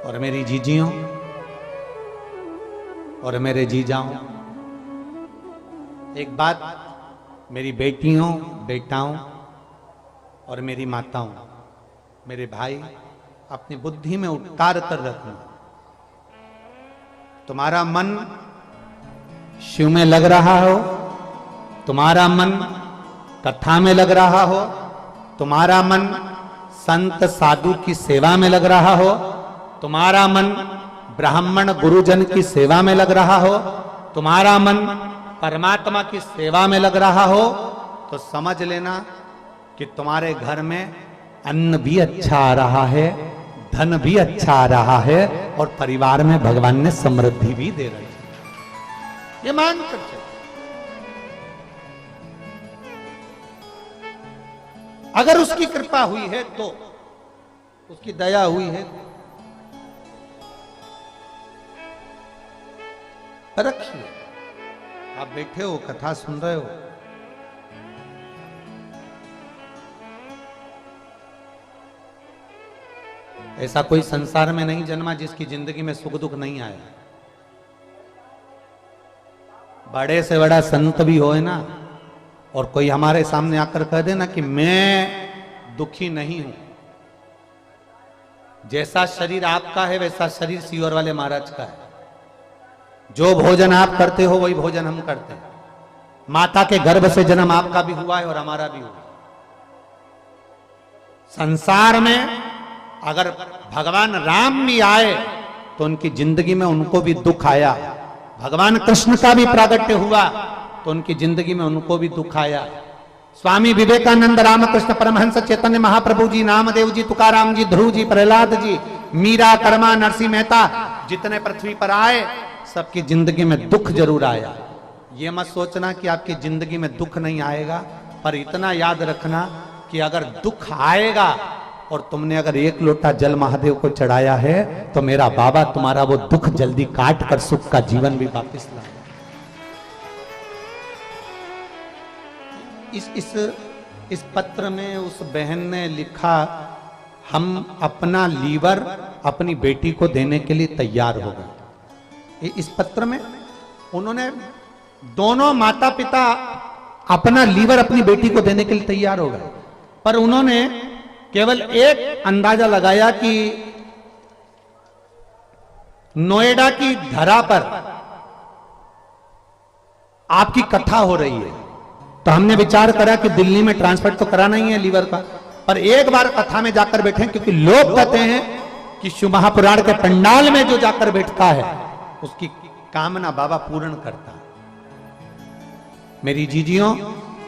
और मेरी जीजियों और मेरे जीजाओं, एक बात मेरी बेटियों, बेटाओं और मेरी माताओं, मेरे भाई, अपनी बुद्धि में उतार कर रखना। तुम्हारा मन शिव में लग रहा हो, तुम्हारा मन कथा में लग रहा हो, तुम्हारा मन संत साधु की सेवा में लग रहा हो, तुम्हारा मन ब्राह्मण गुरुजन की सेवा में लग रहा हो, तुम्हारा मन परमात्मा की सेवा में लग रहा हो, तो समझ लेना कि तुम्हारे घर में अन्न भी अच्छा आ रहा है, धन भी अच्छा आ रहा है और परिवार में भगवान ने समृद्धि भी दे रही है। ये मान कर चलो। अगर उसकी कृपा हुई है तो, उसकी दया हुई है, रखिए। आप बैठे हो, कथा सुन रहे हो, ऐसा कोई संसार में नहीं जन्मा जिसकी जिंदगी में सुख दुख नहीं आया। बड़े से बड़ा संत भी हो ना, और कोई हमारे सामने आकर कह देना कि मैं दुखी नहीं हूं, जैसा शरीर आपका है वैसा शरीर सीहोर वाले महाराज का है। जो भोजन आप करते हो वही भोजन हम करते हैं। माता के गर्भ से जन्म आपका भी हुआ है और हमारा भी हुआ। संसार में अगर भगवान राम भी आए तो उनकी जिंदगी में उनको भी दुख आया, भगवान कृष्ण का भी प्रागट्य हुआ तो उनकी जिंदगी में उनको भी दुख आया। स्वामी विवेकानंद, रामकृष्ण परमहंस, चैतन्य महाप्रभु जी, नामदेव जी, तुकाराम जी, ध्रुव जी, प्रहलाद जी, मीरा, कर्मा, नरसिंह मेहता, जितने पृथ्वी पर आए सबकी जिंदगी में दुख जरूर आया। ये मत सोचना कि आपकी जिंदगी में दुख नहीं आएगा, पर इतना याद रखना कि अगर दुख आएगा और तुमने अगर एक लोटा जल महादेव को चढ़ाया है तो मेरा बाबा तुम्हारा वो दुख जल्दी काट कर सुख का जीवन भी वापस लाएगा। इस पत्र में उस बहन ने लिखा, हम अपना लीवर अपनी बेटी को देने के लिए तैयार हो गए। इस पत्र में उन्होंने दोनों माता पिता अपना लीवर अपनी बेटी को देने के लिए तैयार हो गए, पर उन्होंने केवल एक अंदाजा लगाया कि नोएडा की धरा पर आपकी कथा हो रही है, तो हमने विचार करा कि दिल्ली में ट्रांसफर तो कराना ही है लीवर का, पर एक बार कथा में जाकर बैठे, क्योंकि लोग कहते हैं कि शिव महापुराण के पंडाल में जो जाकर बैठता है उसकी कामना बाबा पूर्ण करता है। मेरी जीजियों,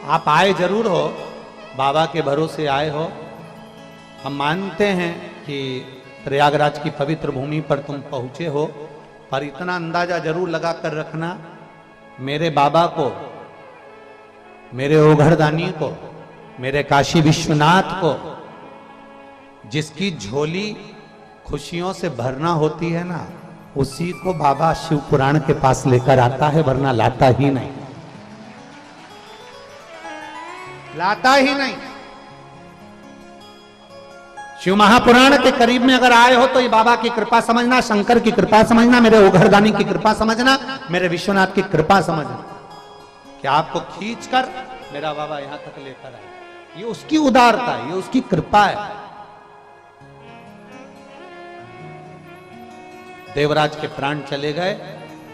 आप आए जरूर हो, बाबा के भरोसे आए हो। हम मानते हैं कि प्रयागराज की पवित्र भूमि पर तुम पहुंचे हो, पर इतना अंदाजा जरूर लगा कर रखना, मेरे बाबा को, मेरे ओघरदानी को, मेरे काशी विश्वनाथ को, जिसकी झोली खुशियों से भरना होती है ना, उसी को बाबा शिव पुराण के पास लेकर आता है, वरना लाता ही नहीं, लाता ही नहीं। शिव महापुराण के करीब में अगर आए हो तो ये बाबा की कृपा समझना, शंकर की कृपा समझना, मेरे ओघरदानी की कृपा समझना, मेरे विश्वनाथ की कृपा समझना कि आपको खींचकर मेरा बाबा यहां तक लेकर आए। ये उसकी उदारता है, ये उसकी कृपा है। देवराज के प्राण चले गए,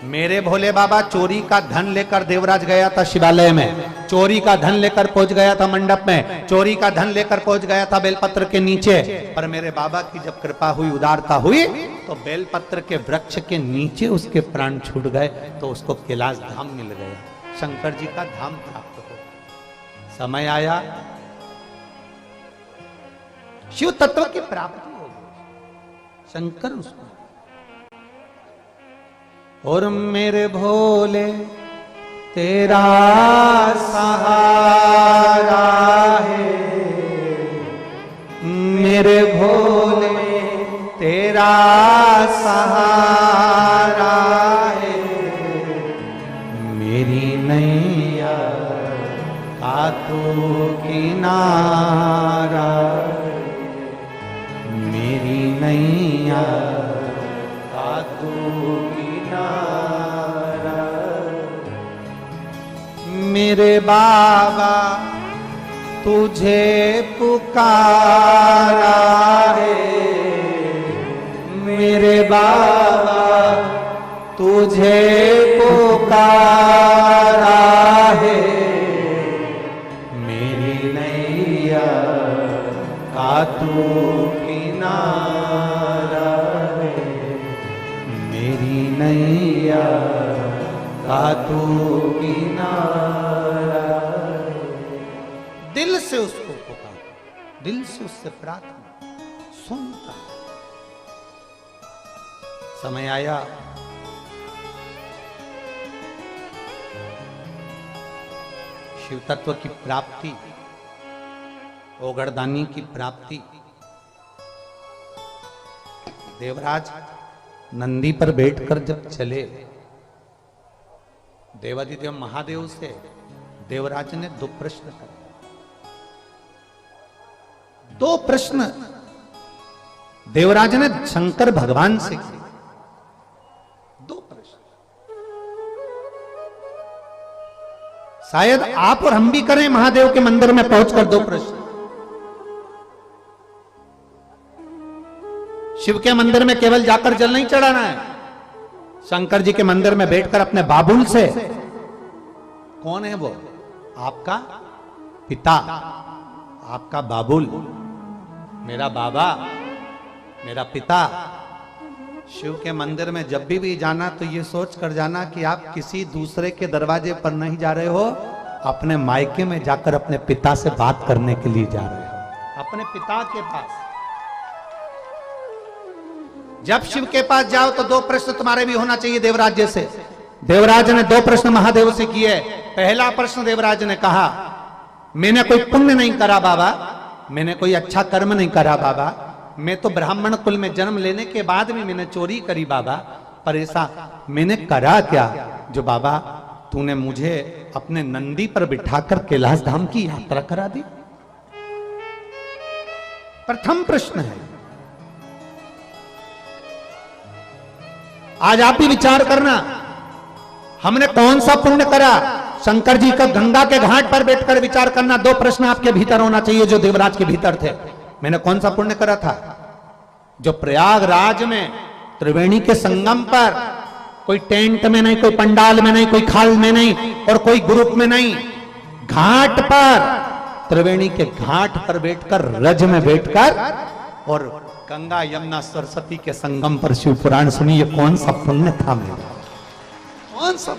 मेरे भोले बाबा चोरी का धन लेकर देवराज गया था शिवालय में, चोरी का धन लेकर पहुंच गया था मंडप में, चोरी का धन लेकर पहुंच गया था बेलपत्र के नीचे। पर मेरे बाबा की जब कृपा हुई, उदारता हुई, तो बेलपत्र के वृक्ष के नीचे उसके प्राण छूट गए, तो उसको कैलाश धाम मिल गया, शंकर जी का धाम प्राप्त हो। समय आया, शिव तत्व की प्राप्ति हो गई, शंकर उसको। और मेरे भोले तेरा सहारा है, मेरे भोले तेरा सहारा है, मेरी नैया का तू किनारा, मेरी नैया का तू मेरे बाबा तुझे पुकारा है, मेरे बाबा तुझे पुकारा है, मेरी नैया का तू किनारा है, मेरी नैया का तू किनारा। दिल से उसको पुकार, दिल से उससे प्रार्थना, सुनता। समय आया, शिव तत्व की प्राप्ति, ओगरदानी की प्राप्ति। देवराज नंदी पर बैठकर जब चले, देवादिदेव महादेव से देवराज ने दो प्रश्न करे, दो प्रश्न देवराज ने शंकर भगवान से किए, दो प्रश्न। शायद आप और हम भी करें महादेव के मंदिर में पहुंचकर दो प्रश्न। शिव के मंदिर में केवल जाकर जल नहीं चढ़ाना है, शंकर जी के मंदिर में बैठकर अपने बाबुल से, कौन है वो? आपका पिता, आपका बाबुल, मेरा बाबा, मेरा पिता। शिव के मंदिर में जब भी जाना तो ये सोच कर जाना कि आप किसी दूसरे के दरवाजे पर नहीं जा रहे हो, अपने मायके में जाकर अपने पिता से बात करने के लिए जा रहे हो, अपने पिता के पास। जब शिव के पास जाओ तो दो प्रश्न तुम्हारे भी होना चाहिए देवराज जैसे। देवराज ने दो प्रश्न महादेव से किए। पहला प्रश्न देवराज ने कहा, मैंने कोई पुण्य नहीं करा बाबा, मैंने कोई अच्छा कर्म नहीं करा बाबा, मैं तो ब्राह्मण कुल में जन्म लेने के बाद भी मैंने चोरी करी बाबा, पर ऐसा मैंने करा क्या जो बाबा तूने मुझे अपने नंदी पर बिठाकर कैलाश धाम की यात्रा करा दी? प्रथम प्रश्न है। आज आप ही विचार करना, हमने कौन सा पुण्य करा? शंकर जी का गंगा के घाट पर बैठकर विचार करना। दो प्रश्न आपके भीतर होना चाहिए जो देवराज के भीतर थे। मैंने कौन सा पुण्य करा था जो प्रयागराज में त्रिवेणी के संगम पर, कोई टेंट में नहीं, कोई पंडाल में नहीं, कोई खाल में नहीं और कोई ग्रुप में नहीं, घाट पर, त्रिवेणी के घाट पर बैठकर, रज में बैठकर और गंगा यमुना सरस्वती के संगम पर शिव पुराण सुनी। ये कौन सा पुण्य था मेरा? कौन सा?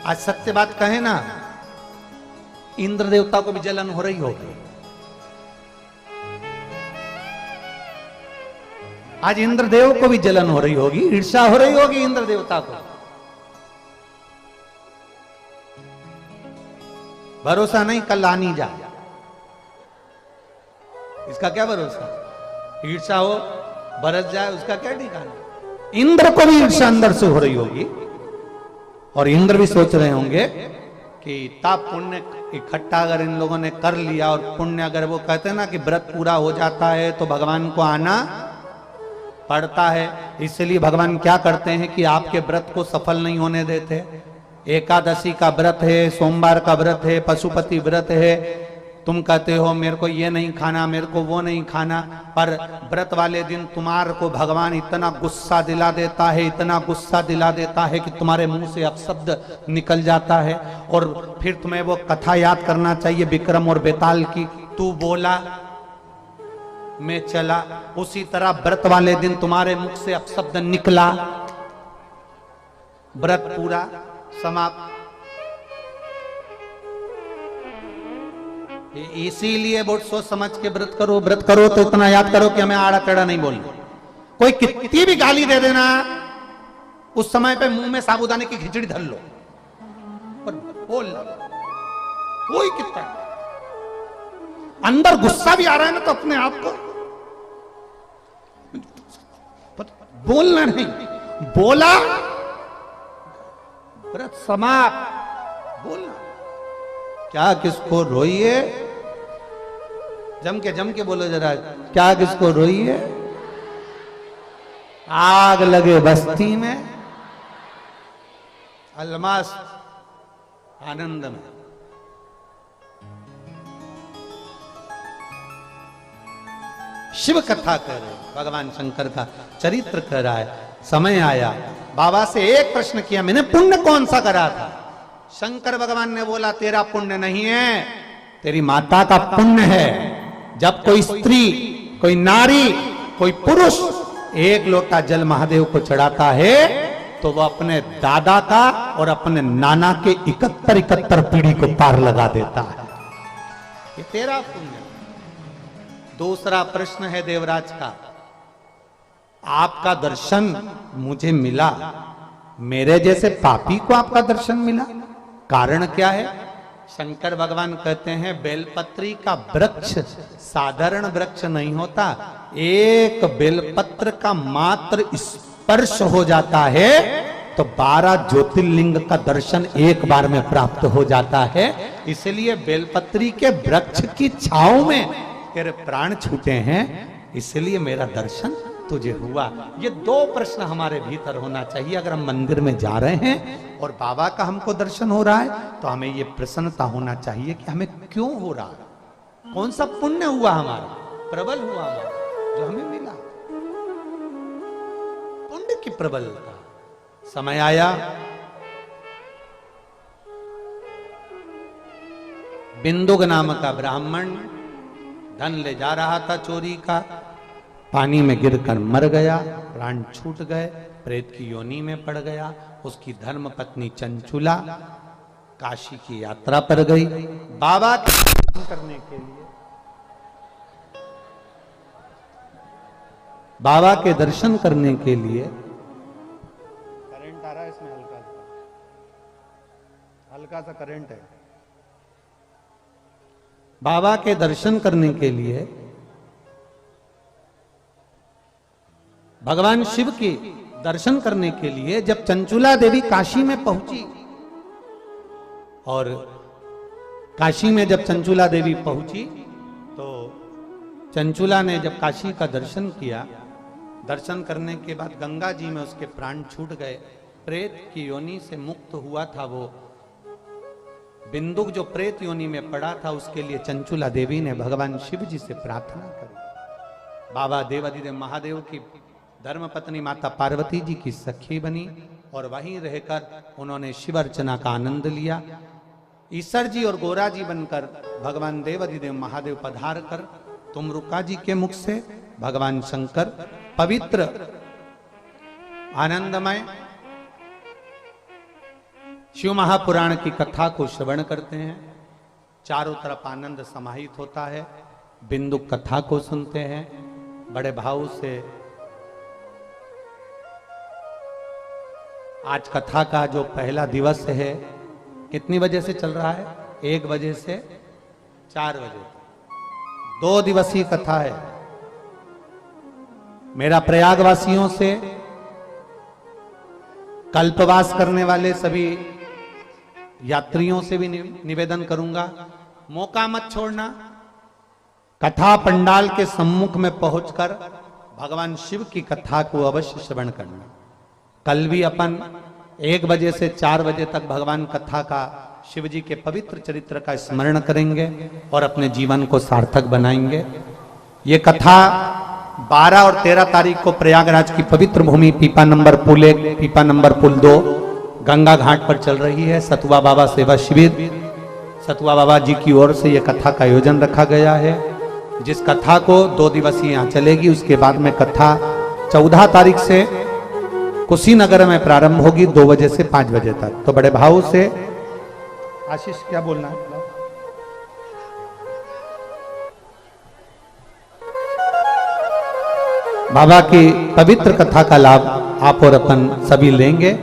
आज सत्य बात कहे ना, इंद्र देवता को भी जलन हो रही होगी। आज इंद्रदेव को भी जलन हो रही होगी, ईर्ष्या हो रही होगी इंद्र देवता को। भरोसा नहीं, कल आनी जा, इसका क्या भरोसा? ईर्ष्या हो, बरस जाए, उसका क्या ठिकाना? इंद्र को भी ईर्ष्या अंदर से हो रही होगी और इंद्र भी सोच रहे होंगे कि इतना पुण्य इकट्ठा अगर इन लोगों ने कर लिया, और पुण्य अगर वो कहते हैं ना कि व्रत पूरा हो जाता है तो भगवान को आना पड़ता है, इसलिए भगवान क्या करते हैं कि आपके व्रत को सफल नहीं होने देते। एकादशी का व्रत है, सोमवार का व्रत है, पशुपति व्रत है, तुम कहते हो मेरे को ये नहीं खाना, मेरे को वो नहीं खाना, पर व्रत वाले दिन तुम्हारे को भगवान इतना गुस्सा दिला देता है, इतना गुस्सा दिला देता है कि तुम्हारे मुंह से अपशब्द निकल जाता है, और फिर तुम्हें वो कथा याद करना चाहिए विक्रम और बेताल की। तू बोला मैं चला, उसी तरह व्रत वाले दिन तुम्हारे मुख से अपशब्द निकला, व्रत पूरा समाप्त। इसीलिए बहुत सोच समझ के व्रत करो। व्रत करो तो इतना याद करो कि हमें आड़ा टेढ़ा नहीं बोलना। कोई कितनी भी गाली दे देना, उस समय पे मुंह में साबूदाने की खिचड़ी धर लो, पर बोलना। कोई कितना अंदर गुस्सा भी आ रहा है ना, तो अपने आप को बोलना नहीं, बोला व्रत समाप्त। बोलना क्या किसको रोइए, जम के बोलो जरा, क्या किसको रोइए, आग लगे बस्ती में, अलमास आनंद में। शिव कथा कर रहे, भगवान शंकर का चरित्र कर रहा है। समय आया, बाबा से एक प्रश्न किया, मैंने पुण्य कौन सा करा था? शंकर भगवान ने बोला तेरा पुण्य नहीं है, तेरी माता का पुण्य है। जब कोई स्त्री, कोई नारी, कोई पुरुष एक लोटा जल महादेव को चढ़ाता है, तो वह अपने दादा का और अपने नाना के 71 पीढ़ी को पार लगा देता है। ये तेरा पुण्य। दूसरा प्रश्न है देवराज का, आपका दर्शन मुझे मिला, मेरे जैसे पापी को आपका दर्शन मिला, कारण क्या है? शंकर भगवान कहते हैं बेलपत्री का वृक्ष साधारण वृक्ष नहीं होता, एक बेलपत्र का मात्र स्पर्श हो जाता है तो 12 ज्योतिर्लिंग का दर्शन एक बार में प्राप्त हो जाता है। इसलिए बेलपत्री के वृक्ष की छांव में तेरे प्राण छूटे हैं, इसलिए मेरा दर्शन तुझे हुआ। ये दो प्रश्न हमारे भीतर होना चाहिए। अगर हम मंदिर में जा रहे हैं और बाबा का हमको दर्शन हो रहा है, तो हमें ये प्रसन्नता होना चाहिए कि हमें क्यों हो रहा है, कौन सा पुण्य हुआ हमारा, प्रबल हुआ हमारा जो हमें मिला। पुण्य की प्रबलता। समय आया, बिंदुक नाम का ब्राह्मण धन ले जा रहा था चोरी का, पानी में गिरकर मर गया, प्राण छूट गए, प्रेत की योनि में पड़ गया। उसकी धर्म पत्नी चंचुला काशी की यात्रा पर गई बाबा के दर्शन करने के लिए। बाबा के दर्शन करने के लिए करंट आ रहा है इसमें, हल्का सा करंट है। बाबा के दर्शन करने के लिए भगवान शिव के दर्शन करने के लिए जब चंचुला देवी काशी में पहुंची, और काशी में जब चंचुला देवी पहुंची तो चंचुला ने जब काशी का दर्शन किया, दर्शन करने के बाद गंगा जी में उसके प्राण छूट गए, प्रेत की योनि से मुक्त हुआ था वो। बिंदुक जो प्रेत योनि में पड़ा था, उसके लिए चंचुला देवी ने भगवान शिव जी से प्रार्थना करी। बाबा देवाधिदेव महादेव की धर्मपत्नी माता पार्वती जी की सखी बनी और वहीं रहकर उन्होंने शिव अर्चना का आनंद लिया। ईसर जी और गोरा जी बनकर भगवान देवाधिदेव महादेव पधार कर तुमरुका जी के मुख से भगवान शंकर पवित्र आनंदमय शिव महापुराण की कथा को श्रवण करते हैं। चारों तरफ आनंद समाहित होता है। बिंदुक कथा को सुनते हैं बड़े भाव से। आज कथा का जो पहला दिवस है, कितनी बजे से चल रहा है? 1 बजे से 4 बजे, 2 दिवसीय कथा है। मेरा प्रयागवासियों से, कल्पवास करने वाले सभी यात्रियों से भी निवेदन करूंगा, मौका मत छोड़ना। कथा पंडाल के सम्मुख में पहुंचकर भगवान शिव की कथा को अवश्य श्रवण करना। कल भी अपन 1 बजे से 4 बजे तक भगवान कथा का शिव जी के पवित्र चरित्र का स्मरण करेंगे और अपने जीवन को सार्थक बनाएंगे। ये कथा 12 और 13 तारीख को प्रयागराज की पवित्र भूमि पीपा नंबर पुल 1, पीपा नंबर पुल 2 गंगा घाट पर चल रही है। सतुआ बाबा सेवा शिविर, सतुआ बाबा जी की ओर से यह कथा का आयोजन रखा गया है, जिस कथा को 2 दिवसीय यहाँ चलेगी। उसके बाद में कथा 14 तारीख से कुशीनगर में प्रारंभ होगी 2 बजे से 5 बजे तक। तो बड़े भाव से आशीष क्या बोलना है? बाबा की पवित्र कथा का लाभ आप और अपन सभी लेंगे।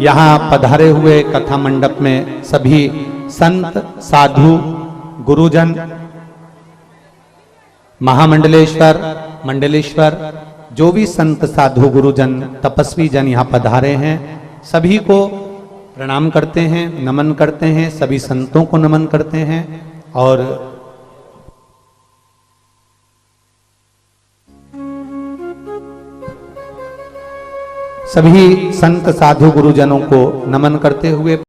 यहाँ पधारे हुए कथा मंडप में सभी संत, साधु, गुरुजन, महामंडलेश्वर, मंडलेश्वर, जो भी संत, साधु, गुरुजन, तपस्वी जन यहाँ पधारे हैं, सभी को प्रणाम करते हैं, नमन करते हैं, सभी संतों को नमन करते हैं। और सभी संत, साधु, गुरुजनों को नमन करते हुए